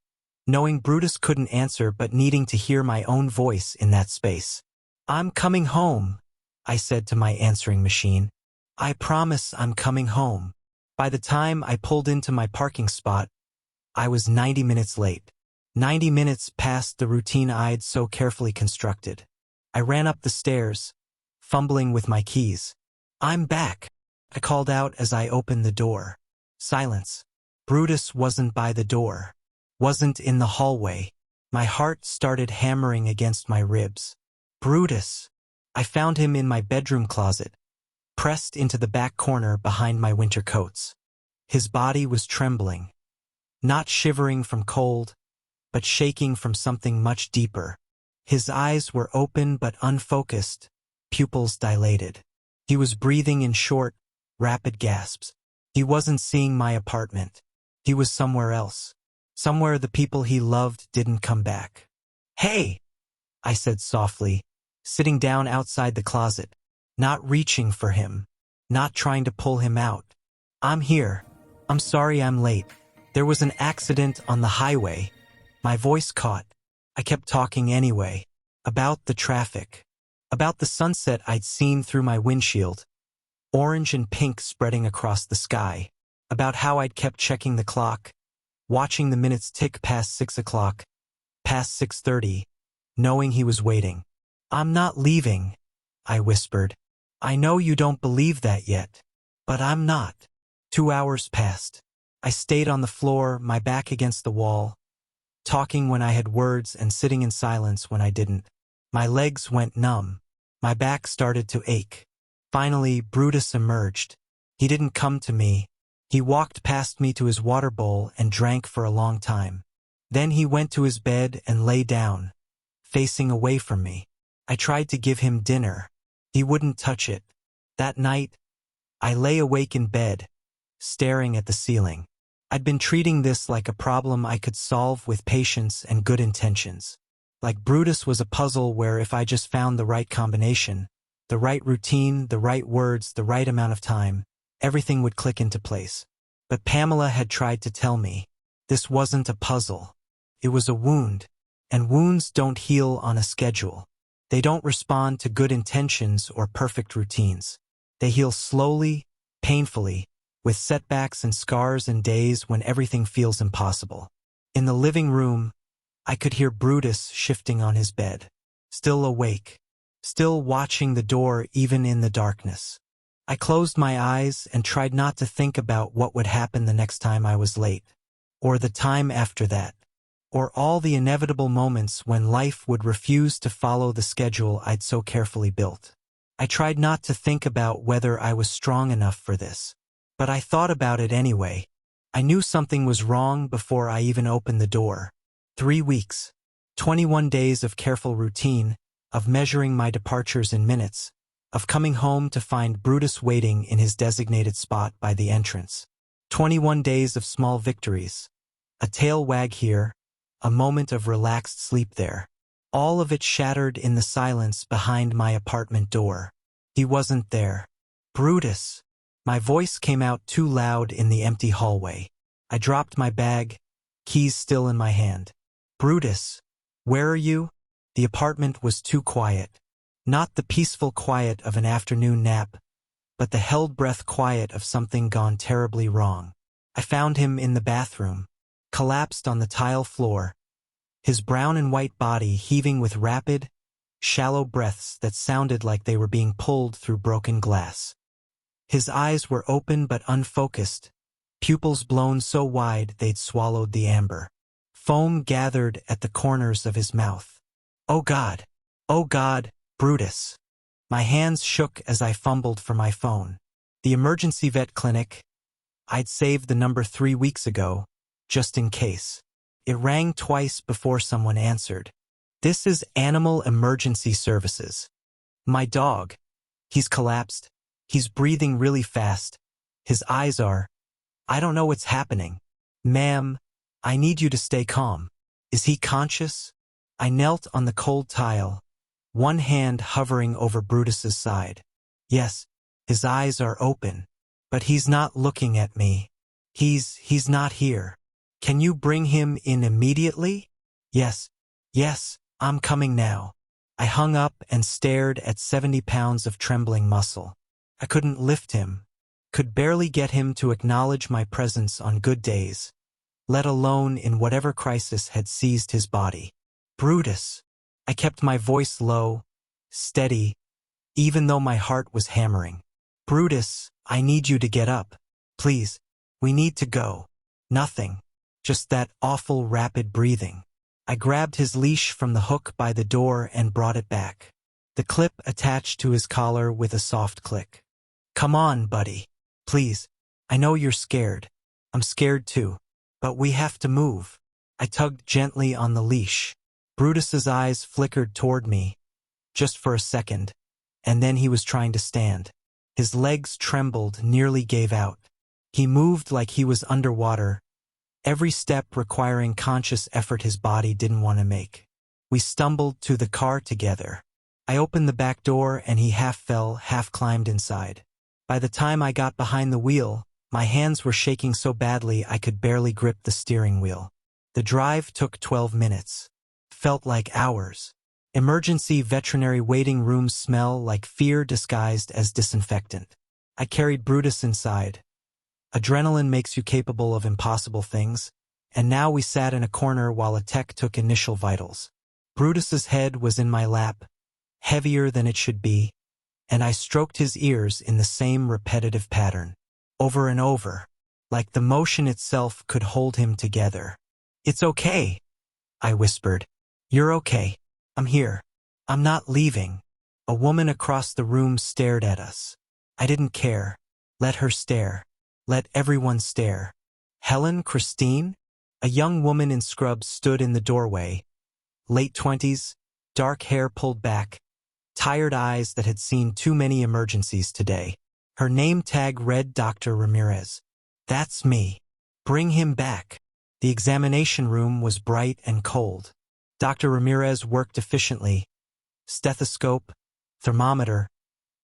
knowing Brutus couldn't answer but needing to hear my own voice in that space. I'm coming home, I said to my answering machine. I promise I'm coming home. By the time I pulled into my parking spot, I was 90 minutes late. 90 minutes past the routine I'd so carefully constructed. I ran up the stairs, fumbling with my keys. I'm back, I called out as I opened the door. Silence. Brutus wasn't by the door. Wasn't in the hallway. My heart started hammering against my ribs. Brutus. I found him in my bedroom closet, pressed into the back corner behind my winter coats. His body was trembling. Not shivering from cold, but shaking from something much deeper. His eyes were open but unfocused, pupils dilated. He was breathing in short, rapid gasps. He wasn't seeing my apartment. He was somewhere else. Somewhere the people he loved didn't come back. Hey! I said softly, sitting down outside the closet, not reaching for him, not trying to pull him out. I'm here. I'm sorry I'm late. There was an accident on the highway. My voice caught. I kept talking anyway. About the traffic. About the sunset I'd seen through my windshield. Orange and pink spreading across the sky. About how I'd kept checking the clock, watching the minutes tick past 6 o'clock, past 6:30, knowing he was waiting. I'm not leaving, I whispered. I know you don't believe that yet, but I'm not. 2 hours passed. I stayed on the floor, my back against the wall, talking when I had words and sitting in silence when I didn't. My legs went numb. My back started to ache. Finally, Brutus emerged. He didn't come to me. He walked past me to his water bowl and drank for a long time. Then he went to his bed and lay down, facing away from me. I tried to give him dinner. He wouldn't touch it. That night, I lay awake in bed, staring at the ceiling. I'd been treating this like a problem I could solve with patience and good intentions. Like Brutus was a puzzle where if I just found the right combination, the right routine, the right words, the right amount of time, everything would click into place. But Pamela had tried to tell me, this wasn't a puzzle. It was a wound, and wounds don't heal on a schedule. They don't respond to good intentions or perfect routines. They heal slowly, painfully, with setbacks and scars and days when everything feels impossible. In the living room, I could hear Brutus shifting on his bed, still awake, still watching the door even in the darkness. I closed my eyes and tried not to think about what would happen the next time I was late, or the time after that, or all the inevitable moments when life would refuse to follow the schedule I'd so carefully built. I tried not to think about whether I was strong enough for this, but I thought about it anyway. I knew something was wrong before I even opened the door. 3 weeks, 21 days of careful routine, of measuring my departures in minutes, of coming home to find Brutus waiting in his designated spot by the entrance. 21 days of small victories. A tail wag here, a moment of relaxed sleep there. All of it shattered in the silence behind my apartment door. He wasn't there. Brutus. My voice came out too loud in the empty hallway. I dropped my bag, keys still in my hand. Brutus, where are you? The apartment was too quiet. Not the peaceful quiet of an afternoon nap, but the held-breath quiet of something gone terribly wrong. I found him in the bathroom, collapsed on the tile floor, his brown and white body heaving with rapid, shallow breaths that sounded like they were being pulled through broken glass. His eyes were open but unfocused, pupils blown so wide they'd swallowed the amber. Foam gathered at the corners of his mouth. Oh God! Oh God! Brutus. My hands shook as I fumbled for my phone. The emergency vet clinic. I'd saved the number 3 weeks ago, just in case. It rang twice before someone answered. This is Animal Emergency Services. My dog. He's collapsed. He's breathing really fast. His eyes are... I don't know what's happening. Ma'am, I need you to stay calm. Is he conscious? I knelt on the cold tile, one hand hovering over Brutus's side. Yes, his eyes are open, but he's not looking at me. He's not here. Can you bring him in immediately? Yes, I'm coming now. I hung up and stared at 70 pounds of trembling muscle. I couldn't lift him, could barely get him to acknowledge my presence on good days, let alone in whatever crisis had seized his body. Brutus. I kept my voice low, steady, even though my heart was hammering. Brutus, I need you to get up. Please, we need to go. Nothing. Just that awful rapid breathing. I grabbed his leash from the hook by the door and brought it back. The clip attached to his collar with a soft click. Come on, buddy. Please. I know you're scared. I'm scared too. But we have to move. I tugged gently on the leash. Brutus's eyes flickered toward me, just for a second, and then he was trying to stand. His legs trembled, nearly gave out. He moved like he was underwater, every step requiring conscious effort his body didn't want to make. We stumbled to the car together. I opened the back door and he half fell, half climbed inside. By the time I got behind the wheel, my hands were shaking so badly I could barely grip the steering wheel. The drive took 12 minutes. Felt like hours. Emergency veterinary waiting rooms smell like fear disguised as disinfectant. I carried Brutus inside. Adrenaline makes you capable of impossible things, and now we sat in a corner while a tech took initial vitals. Brutus's head was in my lap, heavier than it should be, and I stroked his ears in the same repetitive pattern, over and over, like the motion itself could hold him together. "It's okay," I whispered. "You're okay. I'm here. I'm not leaving." A woman across the room stared at us. I didn't care. Let her stare. Let everyone stare. Helen Christine? A young woman in scrubs stood in the doorway. Late 20s, dark hair pulled back, tired eyes that had seen too many emergencies today. Her name tag read Dr. Ramirez. "That's me. Bring him back." The examination room was bright and cold. Dr. Ramirez worked efficiently. Stethoscope, thermometer,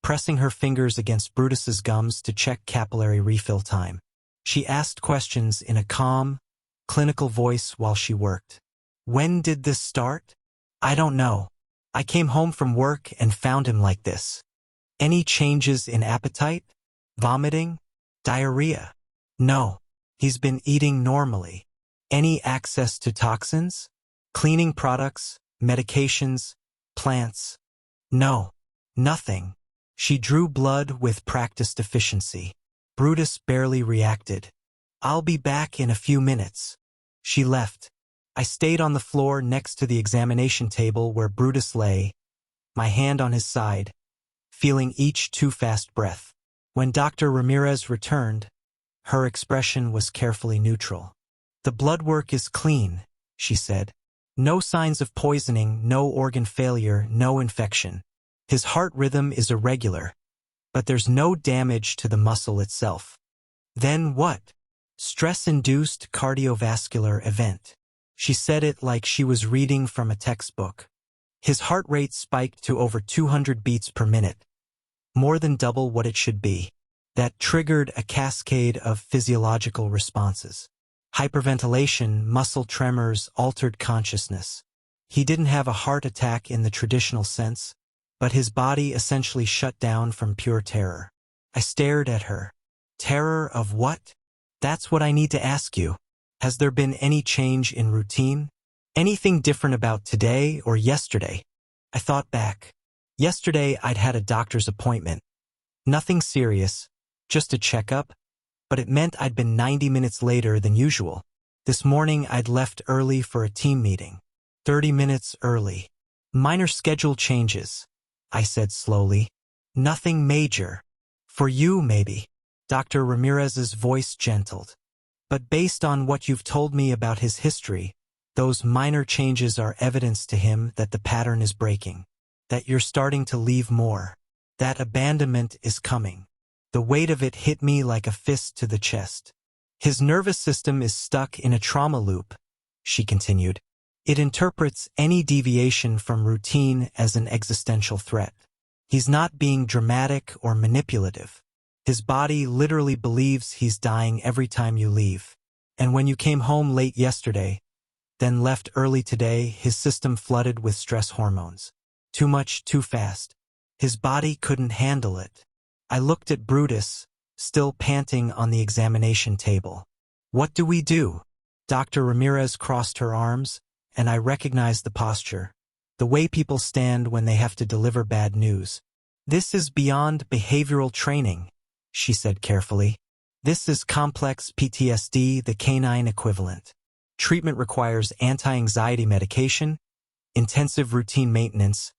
pressing her fingers against Brutus's gums to check capillary refill time. She asked questions in a calm, clinical voice while she worked. "When did this start?" "I don't know. I came home from work and found him like this." "Any changes in appetite? Vomiting? Diarrhea?" "No. He's been eating normally." "Any access to toxins? Cleaning products, medications, plants?" "No. Nothing." She drew blood with practiced efficiency. Brutus barely reacted. "I'll be back in a few minutes." She left. I stayed on the floor next to the examination table where Brutus lay, my hand on his side, feeling each too fast breath. When Dr. Ramirez returned, her expression was carefully neutral. "The blood work is clean," she said. "No signs of poisoning, no organ failure, no infection. His heart rhythm is irregular, but there's no damage to the muscle itself." "Then what?" "Stress-induced cardiovascular event." She said it like she was reading from a textbook. His heart rate spiked to over 200 beats per minute, more than double what it should be. That triggered a cascade of physiological responses. Hyperventilation, muscle tremors, altered consciousness. He didn't have a heart attack in the traditional sense, but his body essentially shut down from pure terror. I stared at her. "Terror of what?" "That's what I need to ask you. Has there been any change in routine? Anything different about today or yesterday?" I thought back. Yesterday I'd had a doctor's appointment. Nothing serious, just a checkup, but it meant I'd been 90 minutes later than usual. This morning I'd left early for a team meeting. 30 minutes early. "Minor schedule changes," I said slowly. "Nothing major. For you, maybe." Dr. Ramirez's voice gentled. "But based on what you've told me about his history, those minor changes are evidence to him that the pattern is breaking, that you're starting to leave more, that abandonment is coming." The weight of it hit me like a fist to the chest. "His nervous system is stuck in a trauma loop," she continued. "It interprets any deviation from routine as an existential threat. He's not being dramatic or manipulative. His body literally believes he's dying every time you leave. And when you came home late yesterday, then left early today, his system flooded with stress hormones. Too much, too fast. His body couldn't handle it." I looked at Brutus, still panting on the examination table. "What do we do?" Dr. Ramirez crossed her arms, and I recognized the posture, the way people stand when they have to deliver bad news. "This is beyond behavioral training," she said carefully. "This is complex PTSD, the canine equivalent. Treatment requires anti-anxiety medication, intensive routine maintenance,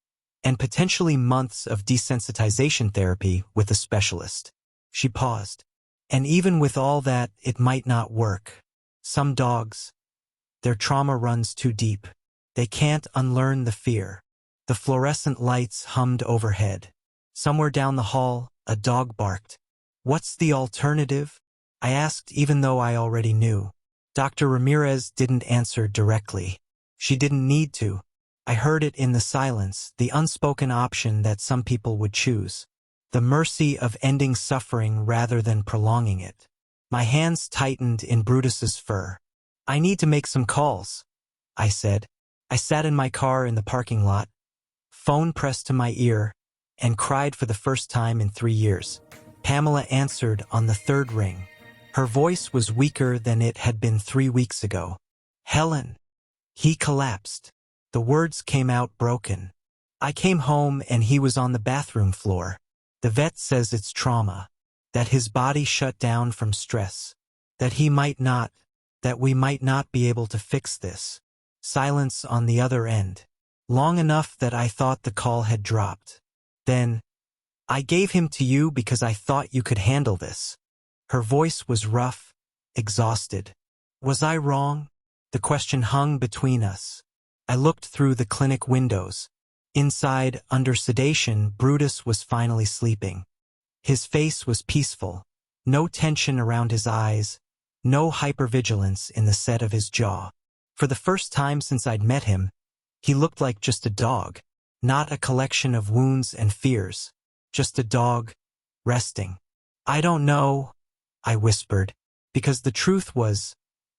and potentially months of desensitization therapy with a specialist." She paused. "And even with all that, it might not work. Some dogs, their trauma runs too deep. They can't unlearn the fear." The fluorescent lights hummed overhead. Somewhere down the hall, a dog barked. "What's the alternative?" I asked, even though I already knew. Dr. Ramirez didn't answer directly. She didn't need to. I heard it in the silence, the unspoken option that some people would choose. The mercy of ending suffering rather than prolonging it. My hands tightened in Brutus's fur. I need to make some calls, I said. I sat in my car in the parking lot, phone pressed to my ear, and cried for the first time in 3 years. Pamela answered on the third ring. Her voice was weaker than it had been 3 weeks ago. Helen. He collapsed. The words came out broken. I came home and he was on the bathroom floor. The vet says it's trauma. That his body shut down from stress. That we might not be able to fix this. Silence on the other end. Long enough that I thought the call had dropped. Then, I gave him to you because I thought you could handle this. Her voice was rough, exhausted. Was I wrong? The question hung between us. I looked through the clinic windows. Inside, under sedation, Brutus was finally sleeping. His face was peaceful. No tension around his eyes. No hypervigilance in the set of his jaw. For the first time since I'd met him, he looked like just a dog. Not a collection of wounds and fears. Just a dog, resting. I don't know, I whispered, because the truth was,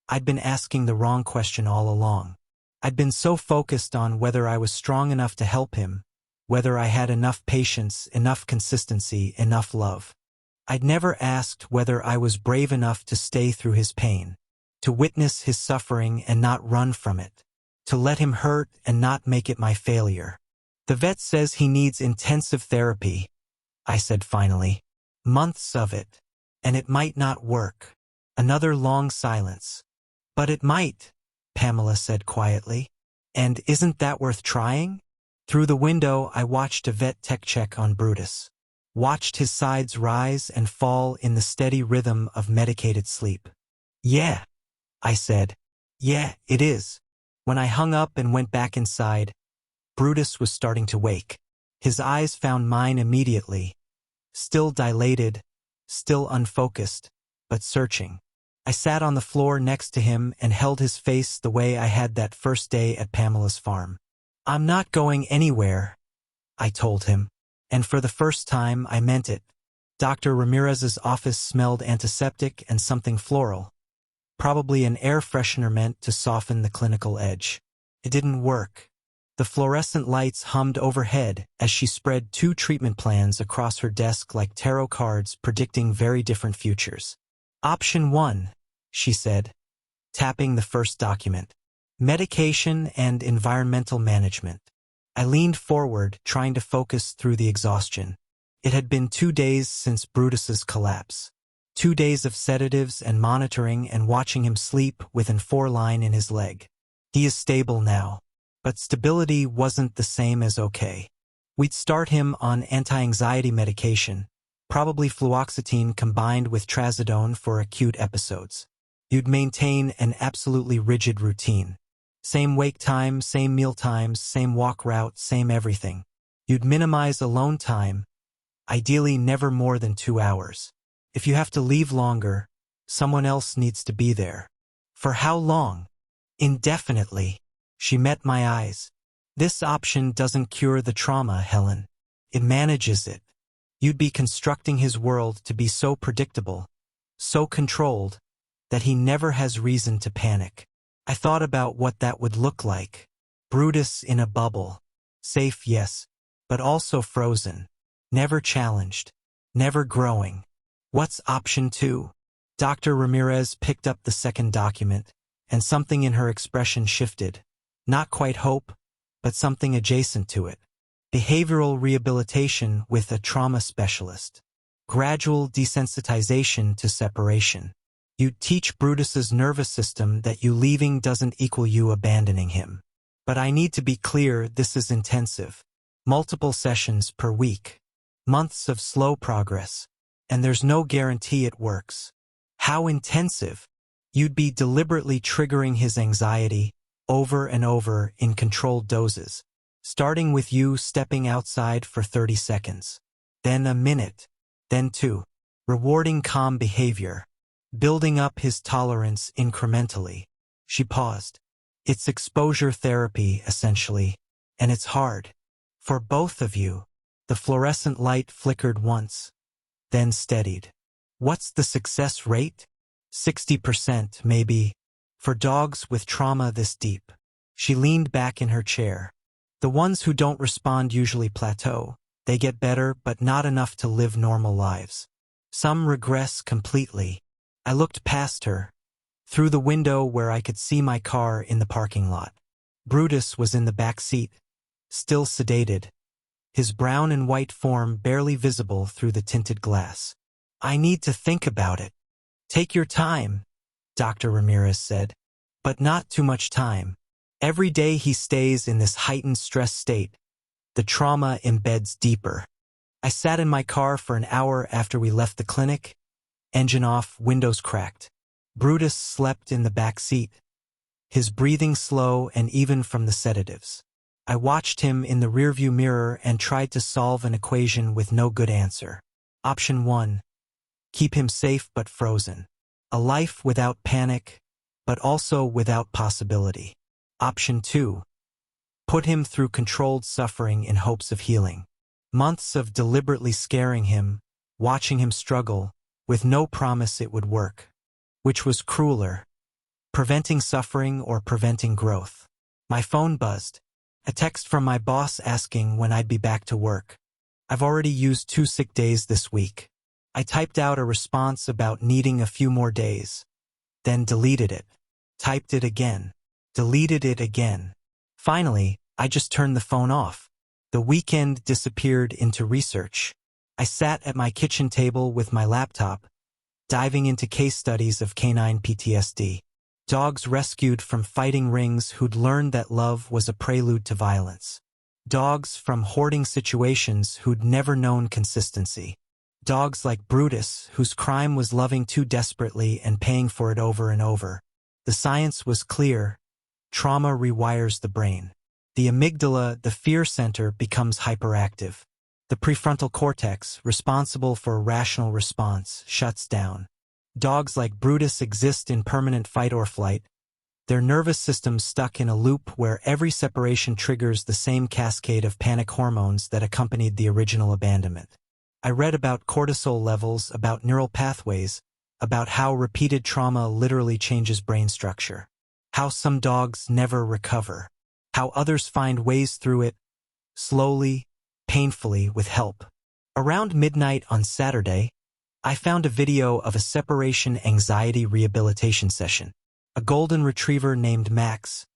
I'd been asking the wrong question all along. I'd been so focused on whether I was strong enough to help him, whether I had enough patience, enough consistency, enough love. I'd never asked whether I was brave enough to stay through his pain, to witness his suffering and not run from it, to let him hurt and not make it my failure. The vet says he needs intensive therapy, I said finally. Months of it. And it might not work. Another long silence. But it might, Pamela said quietly. And isn't that worth trying? Through the window, I watched a vet tech check on Brutus. Watched his sides rise and fall in the steady rhythm of medicated sleep. Yeah, I said. Yeah, it is. When I hung up and went back inside, Brutus was starting to wake. His eyes found mine immediately. Still dilated, still unfocused, but searching. I sat on the floor next to him and held his face the way I had that first day at Pamela's farm. I'm not going anywhere, I told him. And for the first time, I meant it. Dr. Ramirez's office smelled antiseptic and something floral. Probably an air freshener meant to soften the clinical edge. It didn't work. The fluorescent lights hummed overhead as she spread 2 treatment plans across her desk like tarot cards predicting very different futures. Option 1, she said, tapping the first document. Medication and environmental management. I leaned forward, trying to focus through the exhaustion. It had been 2 days since Brutus's collapse. 2 days of sedatives and monitoring and watching him sleep with an 4-line in his leg. He is stable now. But stability wasn't the same as okay. We'd start him on anti-anxiety medication, probably fluoxetine combined with trazodone for acute episodes. You'd maintain an absolutely rigid routine. Same wake time, same meal times, same walk route, same everything. You'd minimize alone time, ideally never more than 2 hours. If you have to leave longer, someone else needs to be there. For how long? Indefinitely. She met my eyes. This option doesn't cure the trauma, Helen. It manages it. You'd be constructing his world to be so predictable, so controlled, that he never has reason to panic. I thought about what that would look like. Brutus in a bubble. Safe, yes, but also frozen. Never challenged. Never growing. What's option 2? Dr. Ramirez picked up the second document, and something in her expression shifted. Not quite hope, but something adjacent to it. Behavioral rehabilitation with a trauma specialist. Gradual desensitization to separation. You'd teach Brutus's nervous system that you leaving doesn't equal you abandoning him. But I need to be clear, this is intensive. Multiple sessions per week. Months of slow progress. And there's no guarantee it works. How intensive? You'd be deliberately triggering his anxiety, over and over in controlled doses, starting with you stepping outside for 30 seconds, then a minute, then 2, rewarding calm behavior, building up his tolerance incrementally. She paused. It's exposure therapy, essentially, And it's hard. For both of you. The fluorescent light flickered once, then steadied. What's the success rate? 60%, maybe. For dogs with trauma this deep. She leaned back in her chair. The ones who don't respond usually plateau. They get better, but not enough to live normal lives. Some regress completely. I looked past her, through the window where I could see my car in the parking lot. Brutus was in the back seat, still sedated, his brown and white form barely visible through the tinted glass. I need to think about it. Take your time, Dr. Ramirez said. But not too much time. Every day he stays in this heightened stress state, the trauma embeds deeper. I sat in my car for an hour after we left the clinic, engine off, windows cracked. Brutus slept in the back seat, his breathing slow and even from the sedatives. I watched him in the rearview mirror and tried to solve an equation with no good answer. Option 1. Keep him safe but frozen. A life without panic, but also without possibility. Option 2. Put him through controlled suffering in hopes of healing. Months of deliberately scaring him, watching him struggle, with no promise it would work. Which was crueler? Preventing suffering or preventing growth? My phone buzzed. A text from my boss asking when I'd be back to work. I've already used 2 sick days this week. I typed out a response about needing a few more days. Then deleted it. Typed it again. Deleted it again. Finally, I just turned the phone off. The weekend disappeared into research. I sat at my kitchen table with my laptop, diving into case studies of canine PTSD. Dogs rescued from fighting rings who'd learned that love was a prelude to violence. Dogs from hoarding situations who'd never known consistency. Dogs like Brutus, whose crime was loving too desperately and paying for it over and over. The science was clear. Trauma rewires the brain. The amygdala, the fear center, becomes hyperactive. The prefrontal cortex, responsible for a rational response, shuts down. Dogs like Brutus exist in permanent fight or flight, their nervous systems stuck in a loop where every separation triggers the same cascade of panic hormones that accompanied the original abandonment. I read about cortisol levels, about neural pathways, about how repeated trauma literally changes brain structure, how some dogs never recover, how others find ways through it, slowly, painfully, with help. Around midnight on Saturday, I found a video of a separation anxiety rehabilitation session. A golden retriever named Max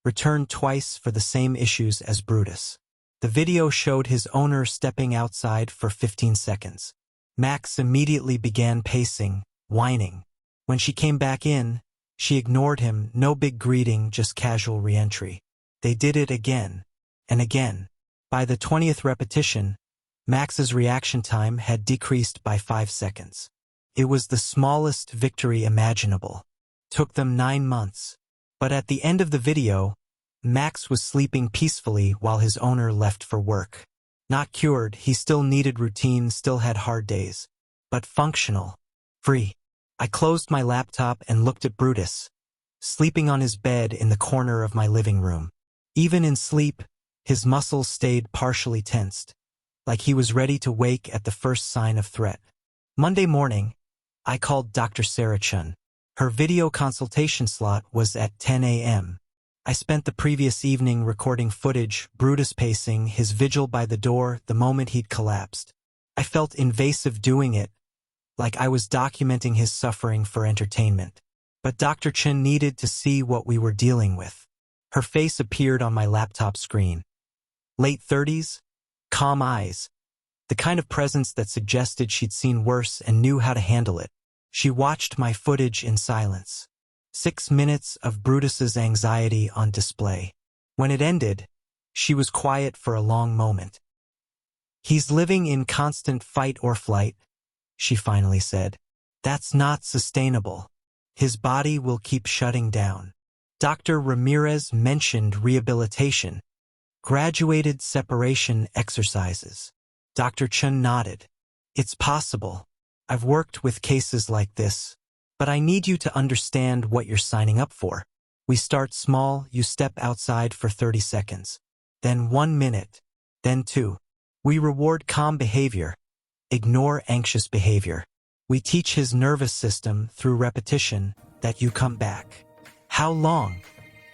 returned twice for the same issues as Brutus. The video showed his owner stepping outside for 15 seconds. Max immediately began pacing, whining. When she came back in, she ignored him, no big greeting, just casual re-entry. They did it again and again. By the 20th repetition, Max's reaction time had decreased by 5 seconds. It was the smallest victory imaginable. Took them 9 months. But at the end of the video, Max was sleeping peacefully while his owner left for work. Not cured, he still needed routine, still had hard days. But functional. Free. I closed my laptop and looked at Brutus, sleeping on his bed in the corner of my living room. Even in sleep, his muscles stayed partially tensed, like he was ready to wake at the first sign of threat. Monday morning, I called Dr. Sarah Chun. Her video consultation slot was at 10 a.m. I spent the previous evening recording footage, Brutus pacing, his vigil by the door the moment he'd collapsed. I felt invasive doing it, like I was documenting his suffering for entertainment. But Dr. Chun needed to see what we were dealing with. Her face appeared on my laptop screen. Late 30s, calm eyes, the kind of presence that suggested she'd seen worse and knew how to handle it. She watched my footage in silence. 6 minutes of Brutus's anxiety on display. When it ended, she was quiet for a long moment. "He's living in constant fight or flight," she finally said. "That's not sustainable. His body will keep shutting down." Dr. Ramirez mentioned rehabilitation, graduated separation exercises. Dr. Chun nodded. "It's possible. I've worked with cases like this, but I need you to understand what you're signing up for. We start small, you step outside for 30 seconds. then 1 minute, then 2. We reward calm behavior, ignore anxious behavior. We teach his nervous system through repetition that you come back. How long?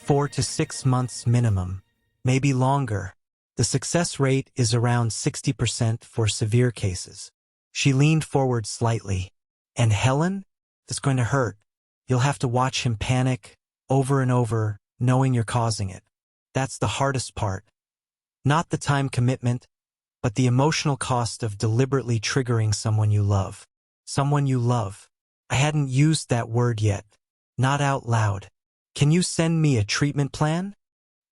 4 to 6 months minimum, maybe longer. The success rate is around 60% for severe cases. She leaned forward slightly. And Helen? It's going to hurt. You'll have to watch him panic over and over, knowing you're causing it. That's the hardest part. Not the time commitment, but the emotional cost of deliberately triggering someone you love. Someone you love. I hadn't used that word yet. Not out loud. Can you send me a treatment plan?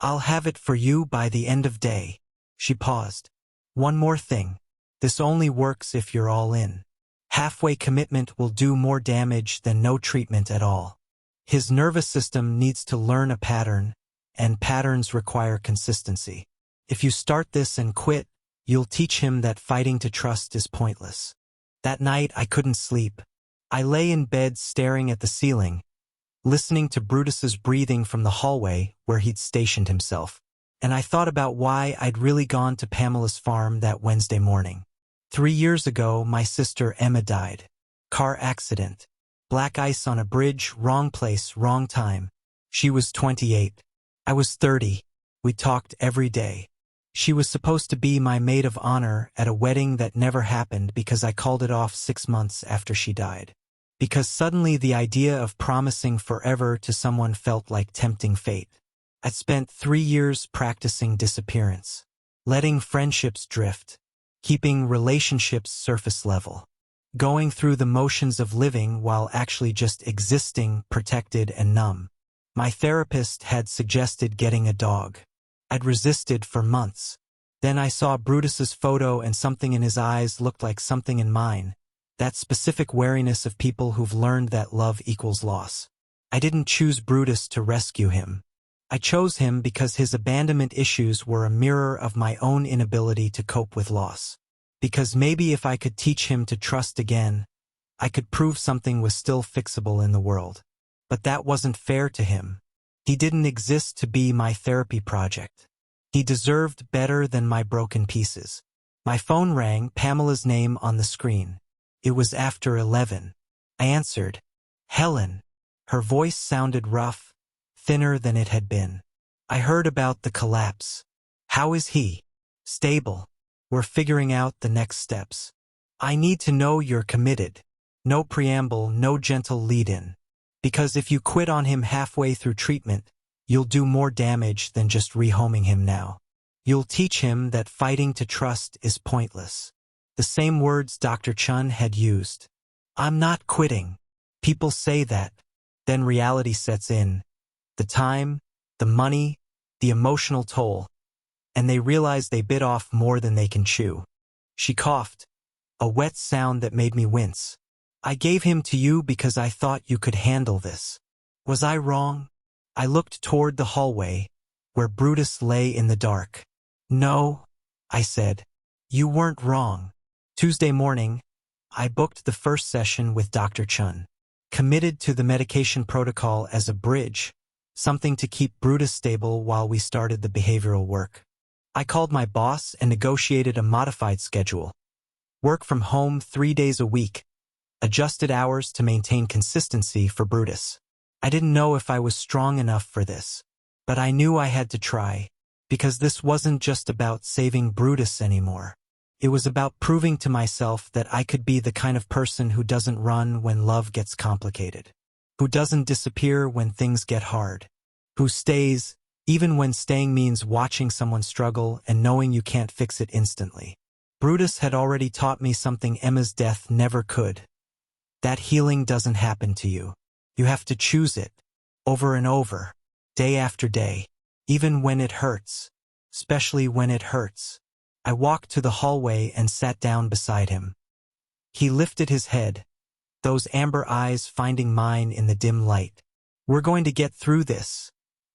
I'll have it for you by the end of day. She paused. One more thing. This only works if you're all in. Halfway commitment will do more damage than no treatment at all. His nervous system needs to learn a pattern, and patterns require consistency. If you start this and quit, you'll teach him that fighting to trust is pointless. That night I couldn't sleep. I lay in bed staring at the ceiling, listening to Brutus's breathing from the hallway where he'd stationed himself. And I thought about why I'd really gone to Pamela's farm that Wednesday morning. 3 years ago, my sister Emma died. Car accident. Black ice on a bridge, wrong place, wrong time. She was 28. I was 30. We talked every day. She was supposed to be my maid of honor at a wedding that never happened because I called it off 6 months after she died. Because suddenly the idea of promising forever to someone felt like tempting fate. I'd spent 3 years practicing disappearance, letting friendships drift, keeping relationships surface level, going through the motions of living while actually just existing, protected and numb. My therapist had suggested getting a dog. I'd resisted for months. Then I saw Brutus's photo and something in his eyes looked like something in mine. That specific wariness of people who've learned that love equals loss. I didn't choose Brutus to rescue him. I chose him because his abandonment issues were a mirror of my own inability to cope with loss. Because maybe if I could teach him to trust again, I could prove something was still fixable in the world. But that wasn't fair to him. He didn't exist to be my therapy project. He deserved better than my broken pieces. My phone rang, Pamela's name on the screen. It was after 11. I answered. Helen. Her voice sounded rough, thinner than it had been. I heard about the collapse. How is he? Stable. We're figuring out the next steps. I need to know you're committed. No preamble, no gentle lead-in. Because if you quit on him halfway through treatment, you'll do more damage than just rehoming him now. You'll teach him that fighting to trust is pointless. The same words Dr. Chun had used. I'm not quitting. People say that. Then reality sets in. The time, the money, the emotional toll. And they realize they bit off more than they can chew. She coughed, a wet sound that made me wince. I gave him to you because I thought you could handle this. Was I wrong? I looked toward the hallway, where Brutus lay in the dark. No, I said. You weren't wrong. Tuesday morning, I booked the first session with Dr. Chun. Committed to the medication protocol as a bridge, something to keep Brutus stable while we started the behavioral work. I called my boss and negotiated a modified schedule. Work from home 3 days a week. Adjusted hours to maintain consistency for Brutus. I didn't know if I was strong enough for this, but I knew I had to try, because this wasn't just about saving Brutus anymore. It was about proving to myself that I could be the kind of person who doesn't run when love gets complicated, who doesn't disappear when things get hard, who stays, even when staying means watching someone struggle and knowing you can't fix it instantly. Brutus had already taught me something Emma's death never could. That healing doesn't happen to you. You have to choose it, over and over, day after day, even when it hurts, especially when it hurts. I walked to the hallway and sat down beside him. He lifted his head, those amber eyes finding mine in the dim light. We're going to get through this,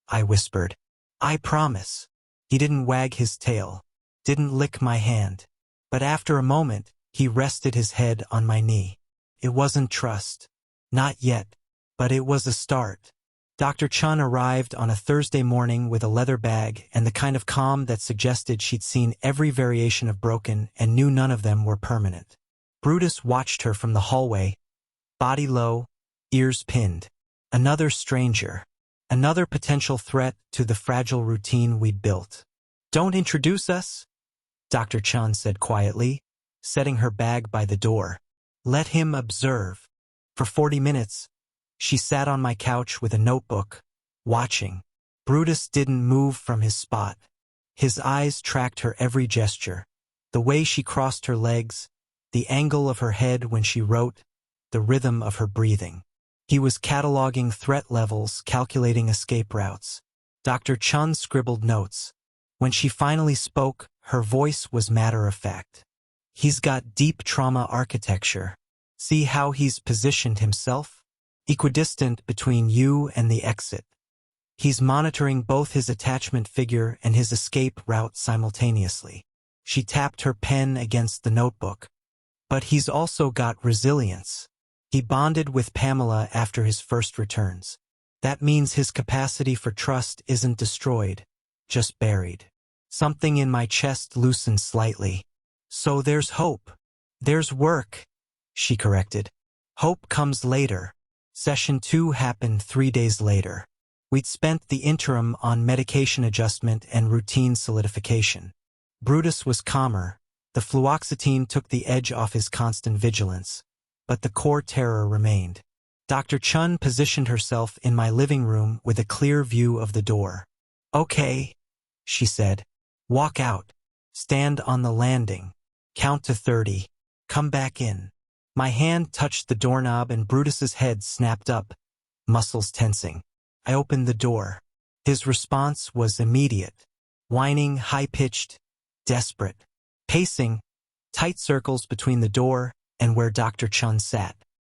I whispered. I promise. He didn't wag his tail, didn't lick my hand. But after a moment, he rested his head on my knee. It wasn't trust. Not yet. But it was a start. Dr. Chun arrived on a Thursday morning with a leather bag and the kind of calm that suggested she'd seen every variation of broken and knew none of them were permanent. Brutus watched her from the hallway, body low, ears pinned. Another stranger. Another potential threat to the fragile routine we'd built. "Don't introduce us," Dr. Chun said quietly, setting her bag by the door. "Let him observe." For 40 minutes, she sat on my couch with a notebook, watching. Brutus didn't move from his spot. His eyes tracked her every gesture. The way she crossed her legs, the angle of her head when she wrote, the rhythm of her breathing. He was cataloging threat levels, calculating escape routes. Dr. Chun scribbled notes. When she finally spoke, her voice was matter-of-fact. "He's got deep trauma architecture. See how he's positioned himself? Equidistant between you and the exit. He's monitoring both his attachment figure and his escape route simultaneously." She tapped her pen against the notebook. "But he's also got resilience. He bonded with Pamela after his first returns. That means his capacity for trust isn't destroyed, just buried." Something in my chest loosened slightly. "So there's hope. There's work," she corrected. "Hope comes later." Session 2 happened 3 days later. We'd spent the interim on medication adjustment and routine solidification. Brutus was calmer. The fluoxetine took the edge off his constant vigilance. But the core terror remained. Dr. Chun positioned herself in my living room with a clear view of the door. "Okay," she said. "Walk out. Stand on the landing. Count to 30. Come back in." My hand touched the doorknob and Brutus's head snapped up, muscles tensing. I opened the door. His response was immediate. Whining, high-pitched, desperate. Pacing, tight circles between the door and where Dr. Chun sat.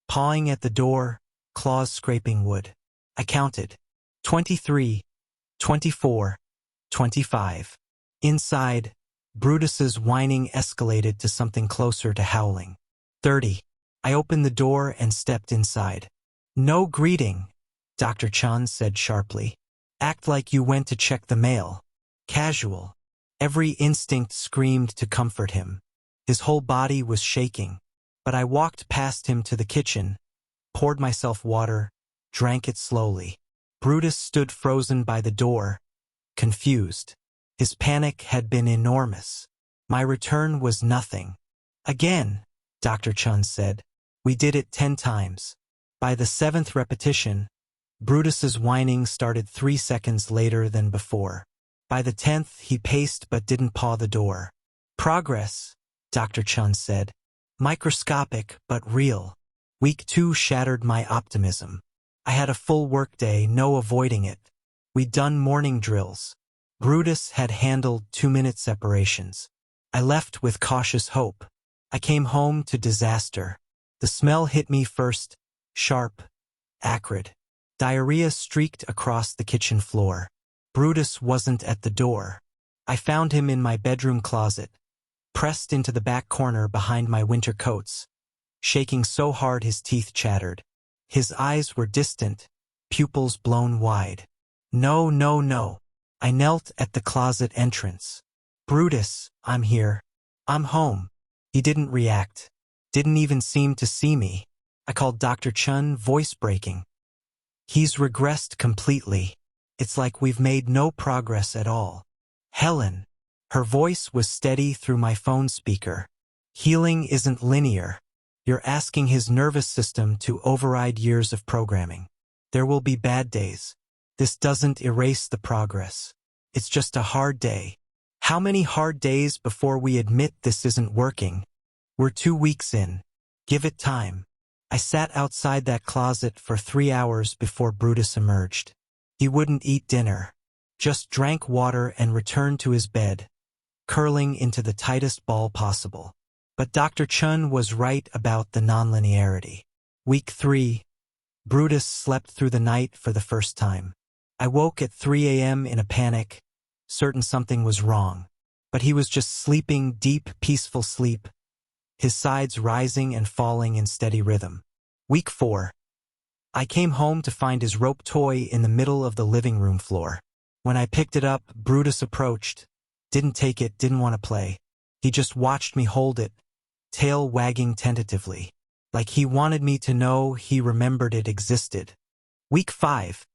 Pawing at the door, claws scraping wood. I counted. 23, 24, 25. Inside, Brutus's whining escalated to something closer to howling. 30. I opened the door and stepped inside. "No greeting," Dr. Chun said sharply. "Act like you went to check the mail. Casual." Every instinct screamed to comfort him. His whole body was shaking. But I walked past him to the kitchen, poured myself water, drank it slowly. Brutus stood frozen by the door, confused. His panic had been enormous. My return was nothing. "Again," Dr. Chun said. "We did it 10 times. By the 7th repetition, Brutus's whining started 3 seconds later than before. By the 10th, he paced but didn't paw the door. Progress, Dr. Chun said. Microscopic but real. Week 2 shattered my optimism. I had a full workday, no avoiding it. We'd done morning drills. Brutus had handled 2-minute separations. I left with cautious hope. I came home to disaster. The smell hit me first, sharp, acrid. Diarrhea streaked across the kitchen floor. Brutus wasn't at the door. I found him in my bedroom closet, pressed into the back corner behind my winter coats, shaking so hard his teeth chattered. His eyes were distant, pupils blown wide. No, no, no. I knelt at the closet entrance. Brutus, I'm here. I'm home. He didn't react. Didn't even seem to see me. I called Dr. Chun, voice breaking. He's regressed completely. It's like we've made no progress at all. Helen. Her voice was steady through my phone speaker. Healing isn't linear. You're asking his nervous system to override years of programming. There will be bad days. This doesn't erase the progress. It's just a hard day. How many hard days before we admit this isn't working? We're 2 weeks in. Give it time. I sat outside that closet for 3 hours before Brutus emerged. He wouldn't eat dinner. Just drank water and returned to his bed, curling into the tightest ball possible. But Dr. Chun was right about the nonlinearity. Week 3, Brutus slept through the night for the first time. I woke at 3 a.m. in a panic, certain something was wrong. But he was just sleeping deep, peaceful sleep, his sides rising and falling in steady rhythm. Week 4. I came home to find his rope toy in the middle of the living room floor. When I picked it up, Brutus approached. Didn't take it, didn't want to play. He just watched me hold it, tail wagging tentatively. Like he wanted me to know he remembered it existed. Week 5.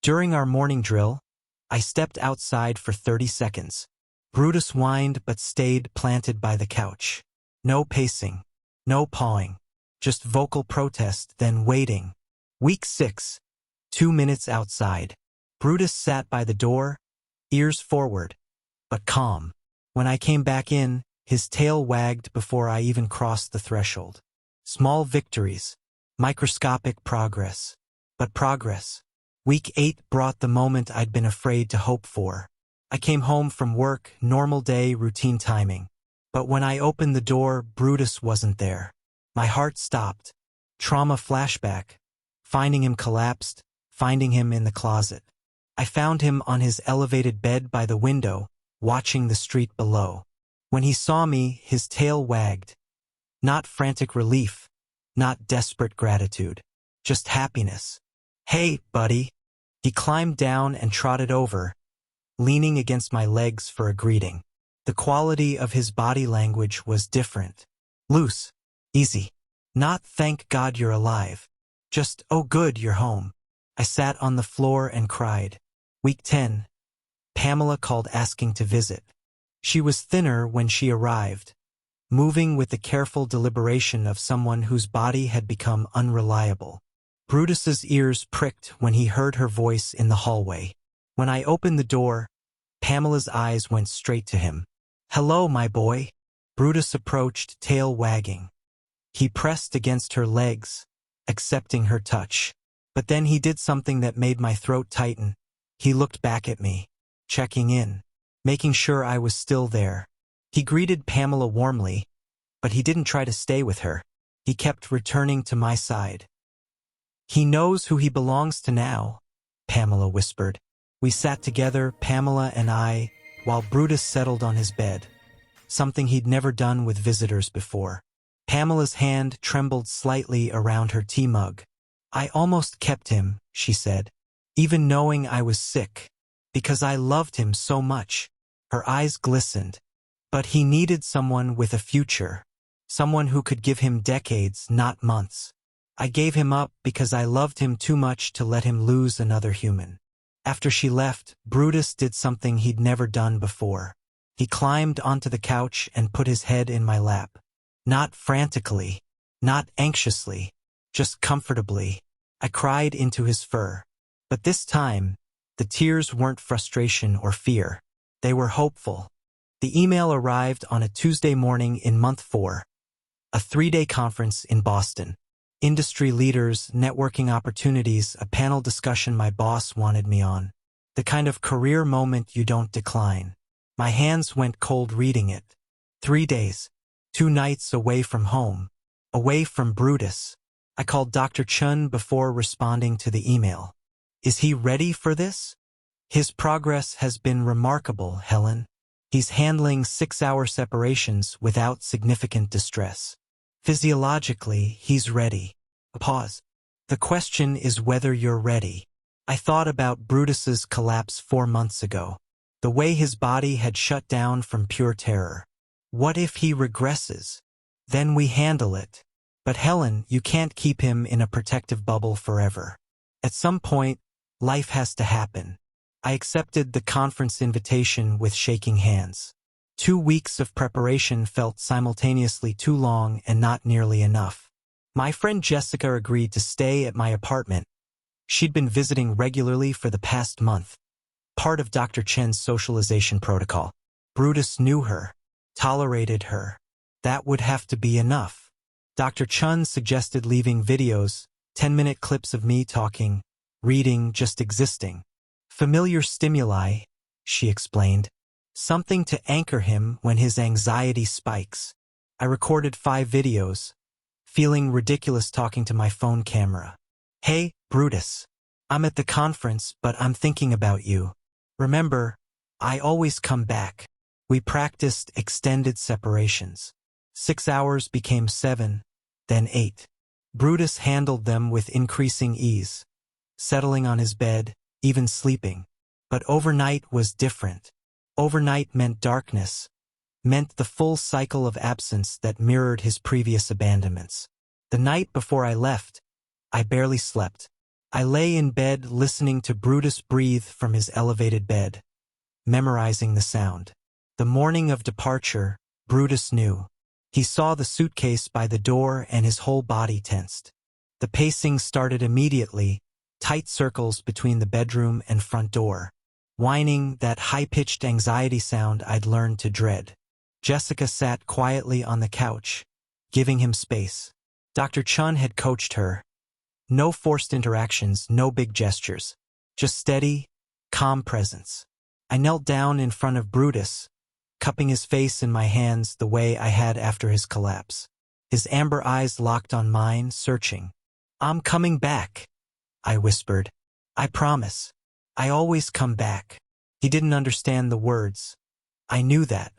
During our morning drill, I stepped outside for 30 seconds. Brutus whined but stayed planted by the couch. No pacing, no pawing, just vocal protest, then waiting. Week 6. 2 minutes outside. Brutus sat by the door, ears forward, but calm. When I came back in, his tail wagged before I even crossed the threshold. Small victories, microscopic progress, but progress. Week 8 brought the moment I'd been afraid to hope for. I came home from work, normal day, routine timing. But when I opened the door, Brutus wasn't there. My heart stopped. Trauma flashback. Finding him collapsed, finding him in the closet. I found him on his elevated bed by the window, watching the street below. When he saw me, his tail wagged. Not frantic relief, not desperate gratitude, just happiness. "Hey, buddy." He climbed down and trotted over, leaning against my legs for a greeting. The quality of his body language was different. Loose, easy. Not "thank God you're alive." Just "oh good, you're home." I sat on the floor and cried. Week 10. Pamela called asking to visit. She was thinner when she arrived, moving with the careful deliberation of someone whose body had become unreliable. Brutus's ears pricked when he heard her voice in the hallway. When I opened the door, Pamela's eyes went straight to him. "Hello, my boy." Brutus approached, tail wagging. He pressed against her legs, accepting her touch. But then he did something that made my throat tighten. He looked back at me, checking in, making sure I was still there. He greeted Pamela warmly, but he didn't try to stay with her. He kept returning to my side. "He knows who he belongs to now," Pamela whispered. We sat together, Pamela and I, while Brutus settled on his bed, something he'd never done with visitors before. Pamela's hand trembled slightly around her tea mug. "I almost kept him," she said, "even knowing I was sick, because I loved him so much." Her eyes glistened. But he needed someone with a future, someone who could give him decades, not months. I gave him up because I loved him too much to let him lose another human. After she left, Brutus did something he'd never done before. He climbed onto the couch and put his head in my lap. Not frantically, not anxiously, just comfortably. I cried into his fur. But this time, the tears weren't frustration or fear. They were hopeful. The email arrived on a Tuesday morning in month 4, a 3-day conference in Boston. Industry leaders, networking opportunities, a panel discussion my boss wanted me on. The kind of career moment you don't decline. My hands went cold reading it. 3 days, 2 nights away from home, away from Brutus. I called Dr. Chun before responding to the email. Is he ready for this? His progress has been remarkable, Helen. He's handling 6-hour separations without significant distress. Physiologically, he's ready. A pause. The question is whether you're ready. I thought about Brutus's collapse 4 months ago. The way his body had shut down from pure terror. What if he regresses? Then we handle it. But Helen, you can't keep him in a protective bubble forever. At some point, life has to happen. I accepted the conference invitation with shaking hands. 2 weeks of preparation felt simultaneously too long and not nearly enough. My friend Jessica agreed to stay at my apartment. She'd been visiting regularly for the past month. Part of Dr. Chen's socialization protocol. Brutus knew her, tolerated her. That would have to be enough. Dr. Chun suggested leaving videos, 10-minute clips of me talking, reading, just existing. Familiar stimuli, she explained. Something to anchor him when his anxiety spikes. I recorded 5 videos, feeling ridiculous talking to my phone camera. Hey, Brutus. I'm at the conference, but I'm thinking about you. Remember, I always come back. We practiced extended separations. 6 hours became 7, then 8. Brutus handled them with increasing ease, settling on his bed, even sleeping. But overnight was different. Overnight meant darkness, meant the full cycle of absence that mirrored his previous abandonments. The night before I left, I barely slept. I lay in bed listening to Brutus breathe from his elevated bed, memorizing the sound. The morning of departure, Brutus knew. He saw the suitcase by the door and his whole body tensed. The pacing started immediately, tight circles between the bedroom and front door. Whining, that high-pitched anxiety sound I'd learned to dread. Jessica sat quietly on the couch, giving him space. Dr. Chun had coached her. No forced interactions, no big gestures. Just steady, calm presence. I knelt down in front of Brutus, cupping his face in my hands the way I had after his collapse. His amber eyes locked on mine, searching. "I'm coming back," I whispered. "I promise. I always come back." He didn't understand the words. I knew that.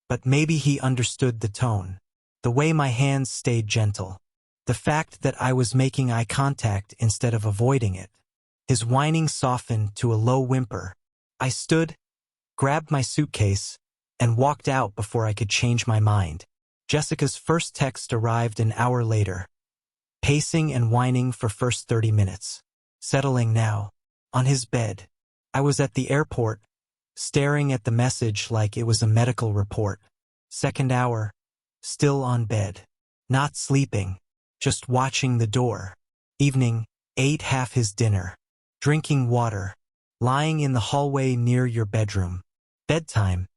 But maybe he understood the tone. The way my hands stayed gentle. The fact that I was making eye contact instead of avoiding it. His whining softened to a low whimper. I stood, grabbed my suitcase, and walked out before I could change my mind. Jessica's first text arrived an hour later. Pacing and whining for first 30 minutes. Settling now. On his bed. I was at the airport, staring at the message like it was a medical report. Second hour. Still on bed. Not sleeping. Just watching the door. Evening. Ate half his dinner. Drinking water. Lying in the hallway near your bedroom. Bedtime.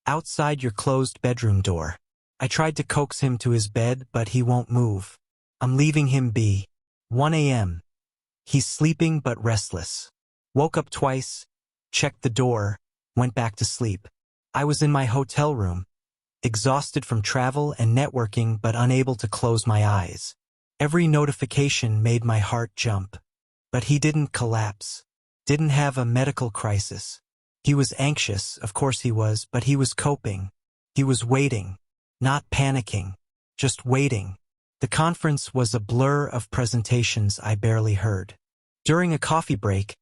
Outside your closed bedroom door. I tried to coax him to his bed, but he won't move. I'm leaving him be. 1 a.m. He's sleeping but restless. Woke up twice, checked the door, went back to sleep. I was in my hotel room, exhausted from travel and networking but unable to close my eyes. Every notification made my heart jump. But he didn't collapse. Didn't have a medical crisis. He was anxious, of course he was, but he was coping. He was waiting. Not panicking. Just waiting. The conference was a blur of presentations I barely heard. During a coffee break,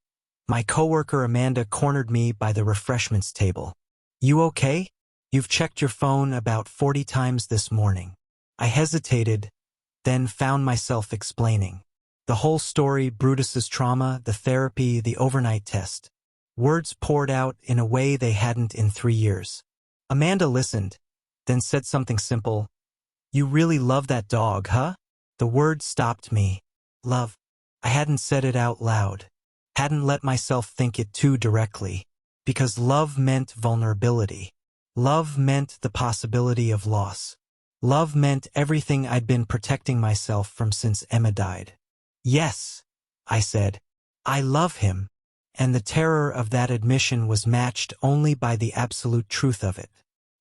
my coworker Amanda cornered me by the refreshments table. "You okay? You've checked your phone about 40 times this morning." I hesitated, then found myself explaining. The whole story, Brutus's trauma, the therapy, the overnight test. Words poured out in a way they hadn't in 3 years. Amanda listened, then said something simple. "You really love that dog, huh?" The word stopped me. Love. I hadn't said it out loud. Hadn't let myself think it too directly. Because love meant vulnerability. Love meant the possibility of loss. Love meant everything I'd been protecting myself from since Emma died. "Yes," I said. "I love him." And the terror of that admission was matched only by the absolute truth of it.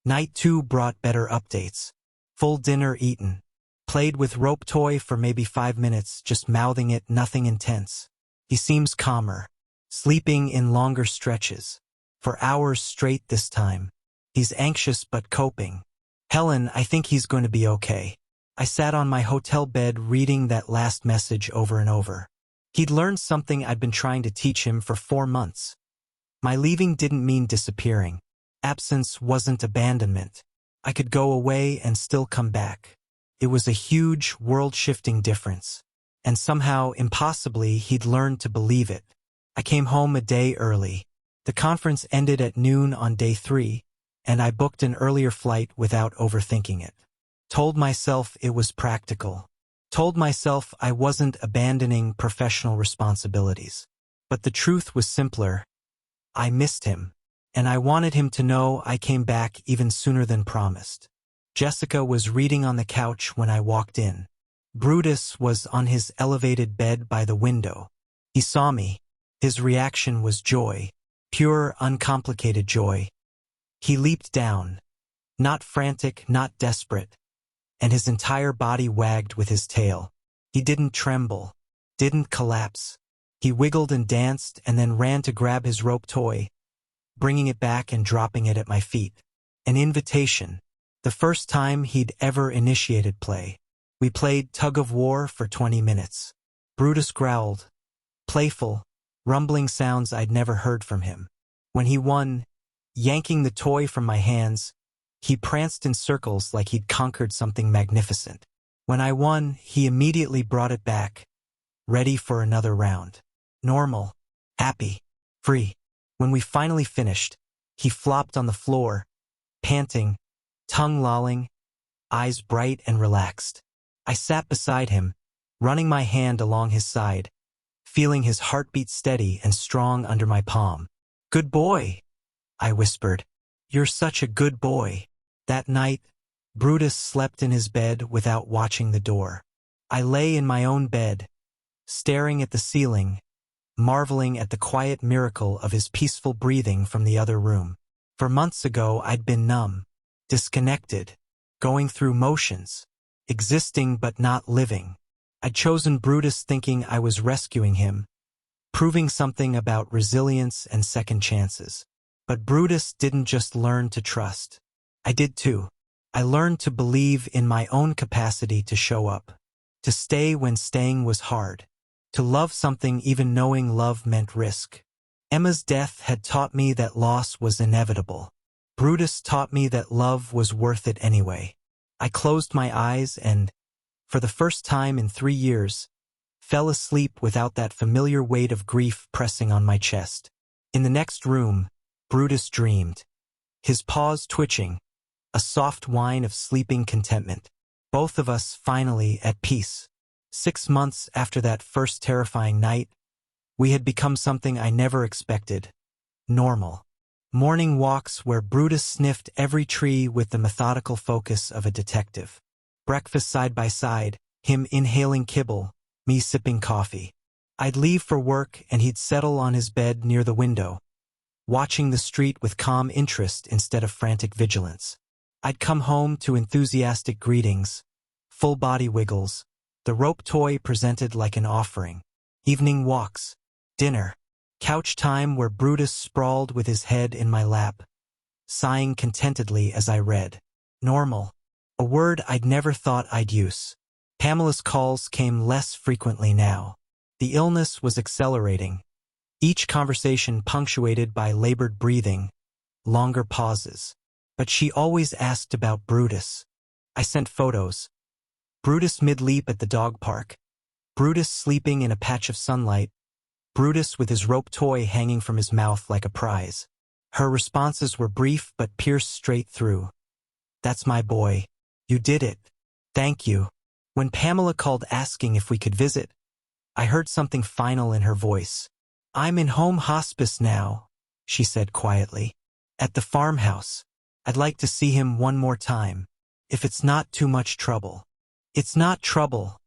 Night 2 brought better updates. Full dinner eaten. Played with rope toy for maybe 5 minutes, just mouthing it, nothing intense. He seems calmer. Sleeping in longer stretches. For hours straight this time. He's anxious but coping. "Helen, I think he's going to be okay." I sat on my hotel bed reading that last message over and over. He'd learned something I'd been trying to teach him for 4 months. My leaving didn't mean disappearing. Absence wasn't abandonment. I could go away and still come back. It was a huge, world-shifting difference. And somehow, impossibly, he'd learned to believe it. I came home a day early. The conference ended at noon on day 3, and I booked an earlier flight without overthinking it. Told myself it was practical. Told myself I wasn't abandoning professional responsibilities. But the truth was simpler. I missed him. And I wanted him to know I came back even sooner than promised. Jessica was reading on the couch when I walked in. Brutus was on his elevated bed by the window. He saw me. His reaction was joy. Pure, uncomplicated joy. He leaped down. Not frantic, not desperate. And his entire body wagged with his tail. He didn't tremble. Didn't collapse. He wiggled and danced and then ran to grab his rope toy, bringing it back and dropping it at my feet. An invitation. The first time he'd ever initiated play. We played tug-of-war for 20 minutes. Brutus growled, playful, rumbling sounds I'd never heard from him. When he won, yanking the toy from my hands, he pranced in circles like he'd conquered something magnificent. When I won, he immediately brought it back, ready for another round. Normal, happy, free. When we finally finished, he flopped on the floor, panting, tongue lolling, eyes bright and relaxed. I sat beside him, running my hand along his side, feeling his heartbeat steady and strong under my palm. "Good boy," I whispered. "You're such a good boy." That night, Brutus slept in his bed without watching the door. I lay in my own bed, staring at the ceiling, marveling at the quiet miracle of his peaceful breathing from the other room. For months ago, I'd been numb, disconnected, going through motions, existing but not living. I'd chosen Brutus thinking I was rescuing him, proving something about resilience and second chances. But Brutus didn't just learn to trust. I did too. I learned to believe in my own capacity to show up, to stay when staying was hard, to love something even knowing love meant risk. Emma's death had taught me that loss was inevitable. Brutus taught me that love was worth it anyway. I closed my eyes and, for the first time in 3 years, fell asleep without that familiar weight of grief pressing on my chest. In the next room, Brutus dreamed, his paws twitching, a soft whine of sleeping contentment. Both of us finally at peace. 6 months after that first terrifying night, we had become something I never expected. Normal. Morning walks where Brutus sniffed every tree with the methodical focus of a detective. Breakfast side by side, him inhaling kibble, me sipping coffee. I'd leave for work and he'd settle on his bed near the window, watching the street with calm interest instead of frantic vigilance. I'd come home to enthusiastic greetings, full body wiggles, the rope toy presented like an offering. Evening walks, dinner, couch time where Brutus sprawled with his head in my lap, sighing contentedly as I read. Normal, a word I'd never thought I'd use. Pamela's calls came less frequently now. The illness was accelerating, each conversation punctuated by labored breathing, longer pauses. But she always asked about Brutus. I sent photos. Brutus mid-leap at the dog park. Brutus sleeping in a patch of sunlight. Brutus with his rope toy hanging from his mouth like a prize. Her responses were brief but pierced straight through. "That's my boy. You did it. Thank you." When Pamela called asking if we could visit, I heard something final in her voice. "I'm in home hospice now," she said quietly. "At the farmhouse. I'd like to see him one more time, if it's not too much trouble." "It's not trouble,"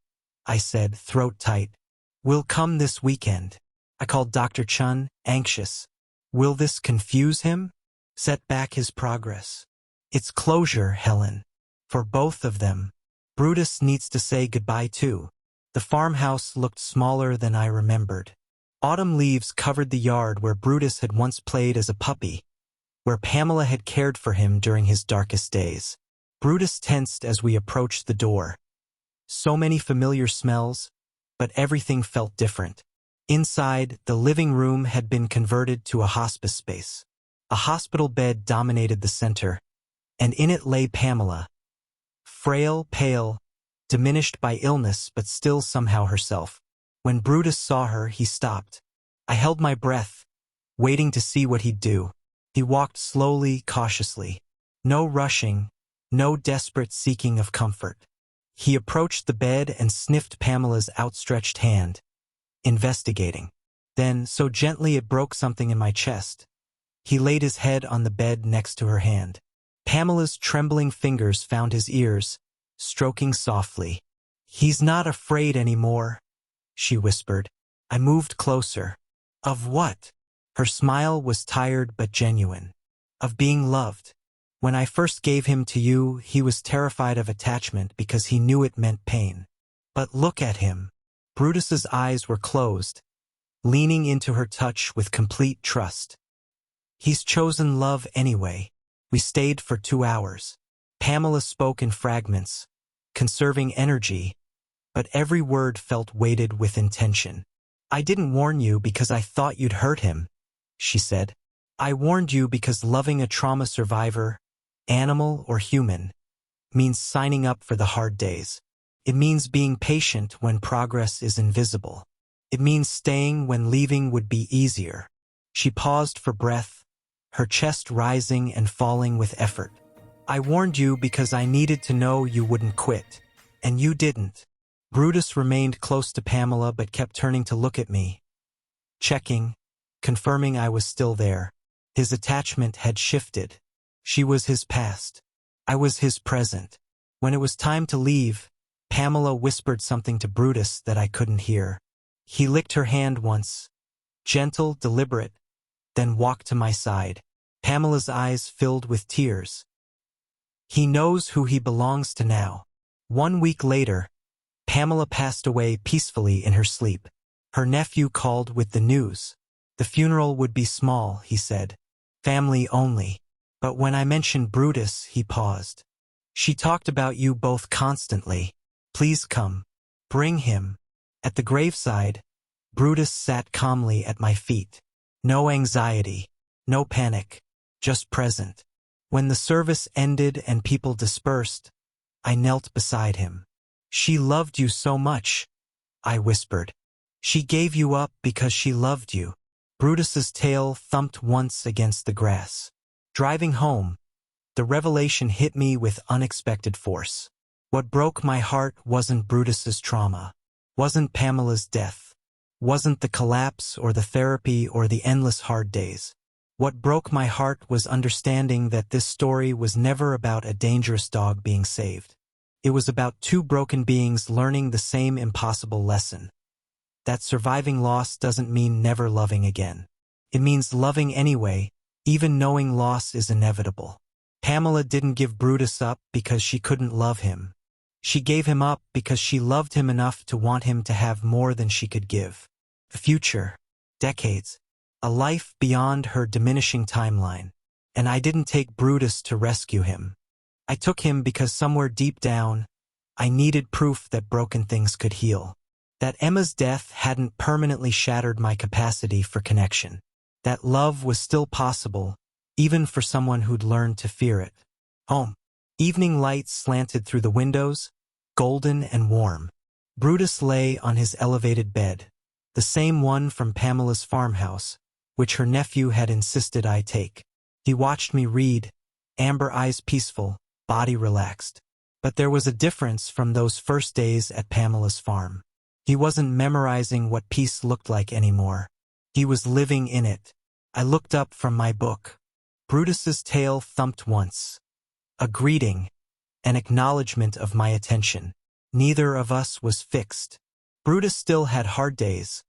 I said, throat tight. "We'll come this weekend." I called Dr. Chun, anxious. Will this confuse him? Set back his progress? It's closure, Helen. For both of them. Brutus needs to say goodbye too. The farmhouse looked smaller than I remembered. Autumn leaves covered the yard where Brutus had once played as a puppy, where Pamela had cared for him during his darkest days. Brutus tensed as we approached the door. So many familiar smells, but everything felt different. Inside, the living room had been converted to a hospice space. A hospital bed dominated the center, and in it lay Pamela. Frail, pale, diminished by illness but still somehow herself. When Brutus saw her, he stopped. I held my breath, waiting to see what he'd do. He walked slowly, cautiously. No rushing, no desperate seeking of comfort. He approached the bed and sniffed Pamela's outstretched hand, investigating. Then, so gently it broke something in my chest, he laid his head on the bed next to her hand. Pamela's trembling fingers found his ears, stroking softly. "He's not afraid anymore," she whispered. I moved closer. Of what? Her smile was tired but genuine. Of being loved. When I first gave him to you, he was terrified of attachment because he knew it meant pain. But look at him. Brutus's eyes were closed, leaning into her touch with complete trust. He's chosen love anyway. We stayed for 2 hours. Pamela spoke in fragments, conserving energy, but every word felt weighted with intention. "I didn't warn you because I thought you'd hurt him," she said. "I warned you because loving a trauma survivor, animal or human, means signing up for the hard days. It means being patient when progress is invisible. It means staying when leaving would be easier." She paused for breath, her chest rising and falling with effort. "I warned you because I needed to know you wouldn't quit. And you didn't." Brutus remained close to Pamela but kept turning to look at me, checking, confirming I was still there. His attachment had shifted. She was his past. I was his present. When it was time to leave, Pamela whispered something to Brutus that I couldn't hear. He licked her hand once, gentle, deliberate, then walked to my side. Pamela's eyes filled with tears. "He knows who he belongs to now." 1 week later, Pamela passed away peacefully in her sleep. Her nephew called with the news. The funeral would be small, he said. Family only. But when I mentioned Brutus, he paused. "She talked about you both constantly. Please come. Bring him." At the graveside, Brutus sat calmly at my feet. No anxiety, no panic, just present. When the service ended and people dispersed, I knelt beside him. "She loved you so much," I whispered. "She gave you up because she loved you." Brutus's tail thumped once against the grass. Driving home, the revelation hit me with unexpected force. What broke my heart wasn't Brutus's trauma, wasn't Pamela's death, wasn't the collapse or the therapy or the endless hard days. What broke my heart was understanding that this story was never about a dangerous dog being saved. It was about two broken beings learning the same impossible lesson. That surviving loss doesn't mean never loving again. It means loving anyway, even knowing loss is inevitable. Pamela didn't give Brutus up because she couldn't love him. She gave him up because she loved him enough to want him to have more than she could give. The future, decades, a life beyond her diminishing timeline. And I didn't take Brutus to rescue him. I took him because somewhere deep down, I needed proof that broken things could heal. That Emma's death hadn't permanently shattered my capacity for connection. That love was still possible, even for someone who'd learned to fear it. Home. Evening lights slanted through the windows, golden and warm. Brutus lay on his elevated bed, the same one from Pamela's farmhouse, which her nephew had insisted I take. He watched me read, amber eyes peaceful, body relaxed. But there was a difference from those first days at Pamela's farm. He wasn't memorizing what peace looked like anymore. He was living in it. I looked up from my book. Brutus's tail thumped once. A greeting, an acknowledgement of my attention. Neither of us was fixed. Brutus still had hard days.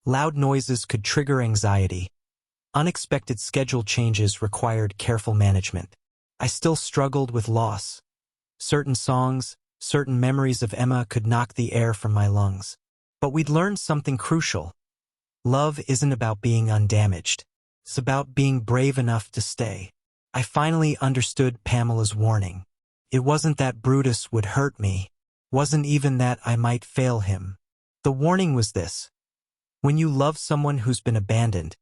Loud noises could trigger anxiety. Unexpected schedule changes required careful management. I still struggled with loss. Certain songs, certain memories of Emma could knock the air from my lungs. But we'd learned something crucial. Love isn't about being undamaged. It's about being brave enough to stay. I finally understood Pamela's warning. It wasn't that Brutus would hurt me. Wasn't even that I might fail him. The warning was this. When you love someone who's been abandoned,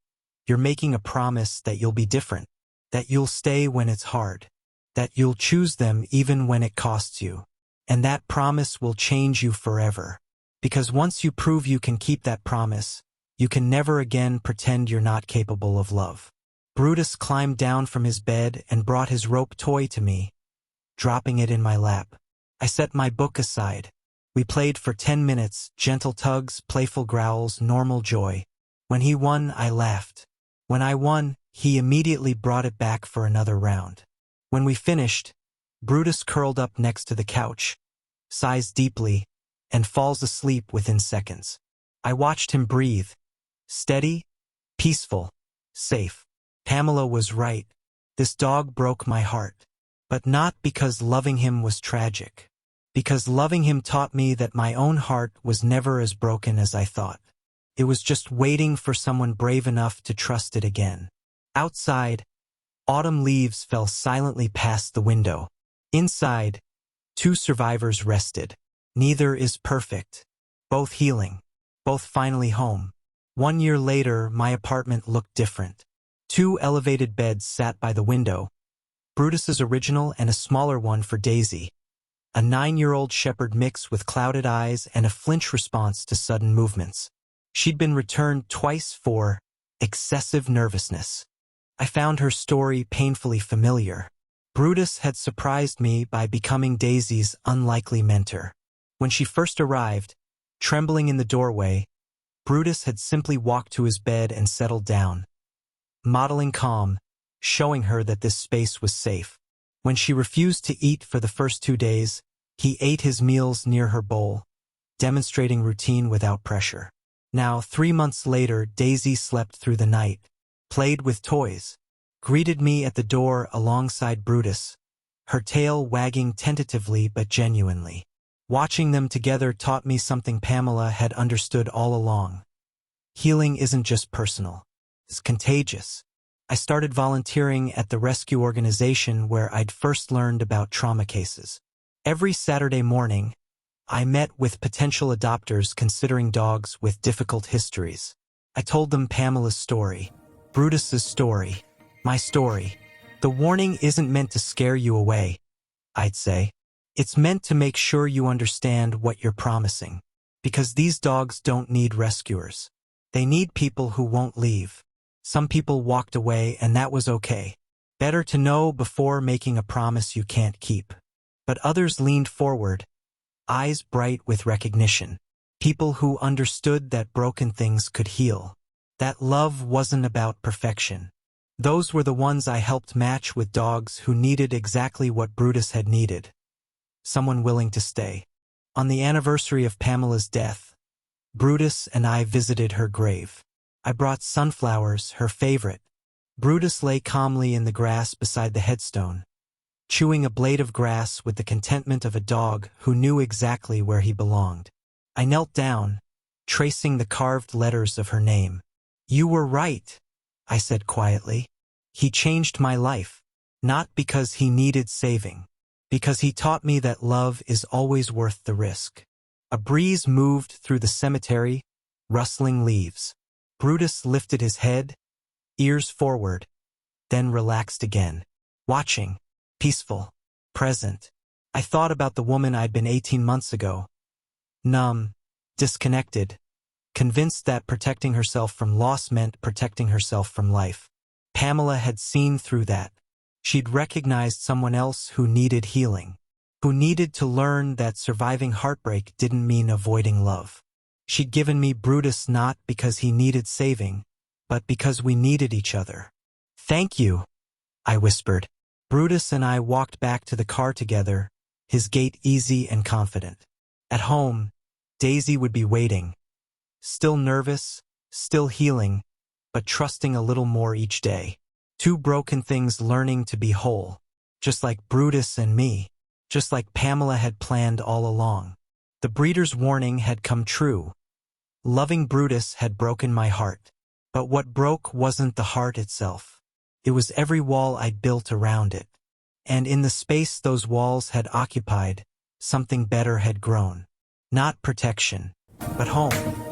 you're making a promise that you'll be different, that you'll stay when it's hard, that you'll choose them even when it costs you. And that promise will change you forever. Because once you prove you can keep that promise, you can never again pretend you're not capable of love. Brutus climbed down from his bed and brought his rope toy to me, dropping it in my lap. I set my book aside. We played for 10 minutes, gentle tugs, playful growls, normal joy. When he won, I laughed. When I won, he immediately brought it back for another round. When we finished, Brutus curled up next to the couch, sighs deeply, and falls asleep within seconds. I watched him breathe. Steady, peaceful, safe. Pamela was right. This dog broke my heart. But not because loving him was tragic. Because loving him taught me that my own heart was never as broken as I thought. It was just waiting for someone brave enough to trust it again. Outside, autumn leaves fell silently past the window. Inside, Two survivors rested. Neither is perfect. Both healing. Both finally home. 1 year later, my apartment looked different. Two elevated beds sat by the window, Brutus's original and a smaller one for Daisy. A 9-year-old shepherd mix with clouded eyes and a flinch response to sudden movements. She'd been returned twice for excessive nervousness. I found her story painfully familiar. Brutus had surprised me by becoming Daisy's unlikely mentor. When she first arrived, trembling in the doorway, Brutus had simply walked to his bed and settled down, modeling calm, showing her that this space was safe. When she refused to eat for the first 2 days, he ate his meals near her bowl, demonstrating routine without pressure. Now, 3 months later, Daisy slept through the night, played with toys, greeted me at the door alongside Brutus, her tail wagging tentatively but genuinely. Watching them together taught me something Pamela had understood all along. Healing isn't just personal. It's contagious. I started volunteering at the rescue organization where I'd first learned about trauma cases. Every Saturday morning, I met with potential adopters considering dogs with difficult histories. I told them Pamela's story, Brutus's story, my story. The warning isn't meant to scare you away, I'd say. It's meant to make sure you understand what you're promising. Because these dogs don't need rescuers. They need people who won't leave. Some people walked away, and that was okay. Better to know before making a promise you can't keep. But others leaned forward, eyes bright with recognition. People who understood that broken things could heal. That love wasn't about perfection. Those were the ones I helped match with dogs who needed exactly what Brutus had needed. Someone willing to stay. On the anniversary of Pamela's death, Brutus and I visited her grave. I brought sunflowers, her favorite. Brutus lay calmly in the grass beside the headstone, chewing a blade of grass with the contentment of a dog who knew exactly where he belonged. I knelt down, tracing the carved letters of her name. "You were right," I said quietly. "He changed my life, not because he needed saving, because he taught me that love is always worth the risk." A breeze moved through the cemetery, rustling leaves. Brutus lifted his head, ears forward, then relaxed again, watching, peaceful, present. I thought about the woman I'd been 18 months ago, numb, disconnected, convinced that protecting herself from loss meant protecting herself from life. Pamela had seen through that. She'd recognized someone else who needed healing, who needed to learn that surviving heartbreak didn't mean avoiding love. She'd given me Brutus not because he needed saving, but because we needed each other. "Thank you," I whispered. Brutus and I walked back to the car together, his gait easy and confident. At home, Daisy would be waiting, still nervous, still healing, but trusting a little more each day. Two broken things learning to be whole, just like Brutus and me, just like Pamela had planned all along. The breeder's warning had come true. Loving Brutus had broken my heart. But what broke wasn't the heart itself. It was every wall I'd built around it. And in the space those walls had occupied, something better had grown. Not protection, but home.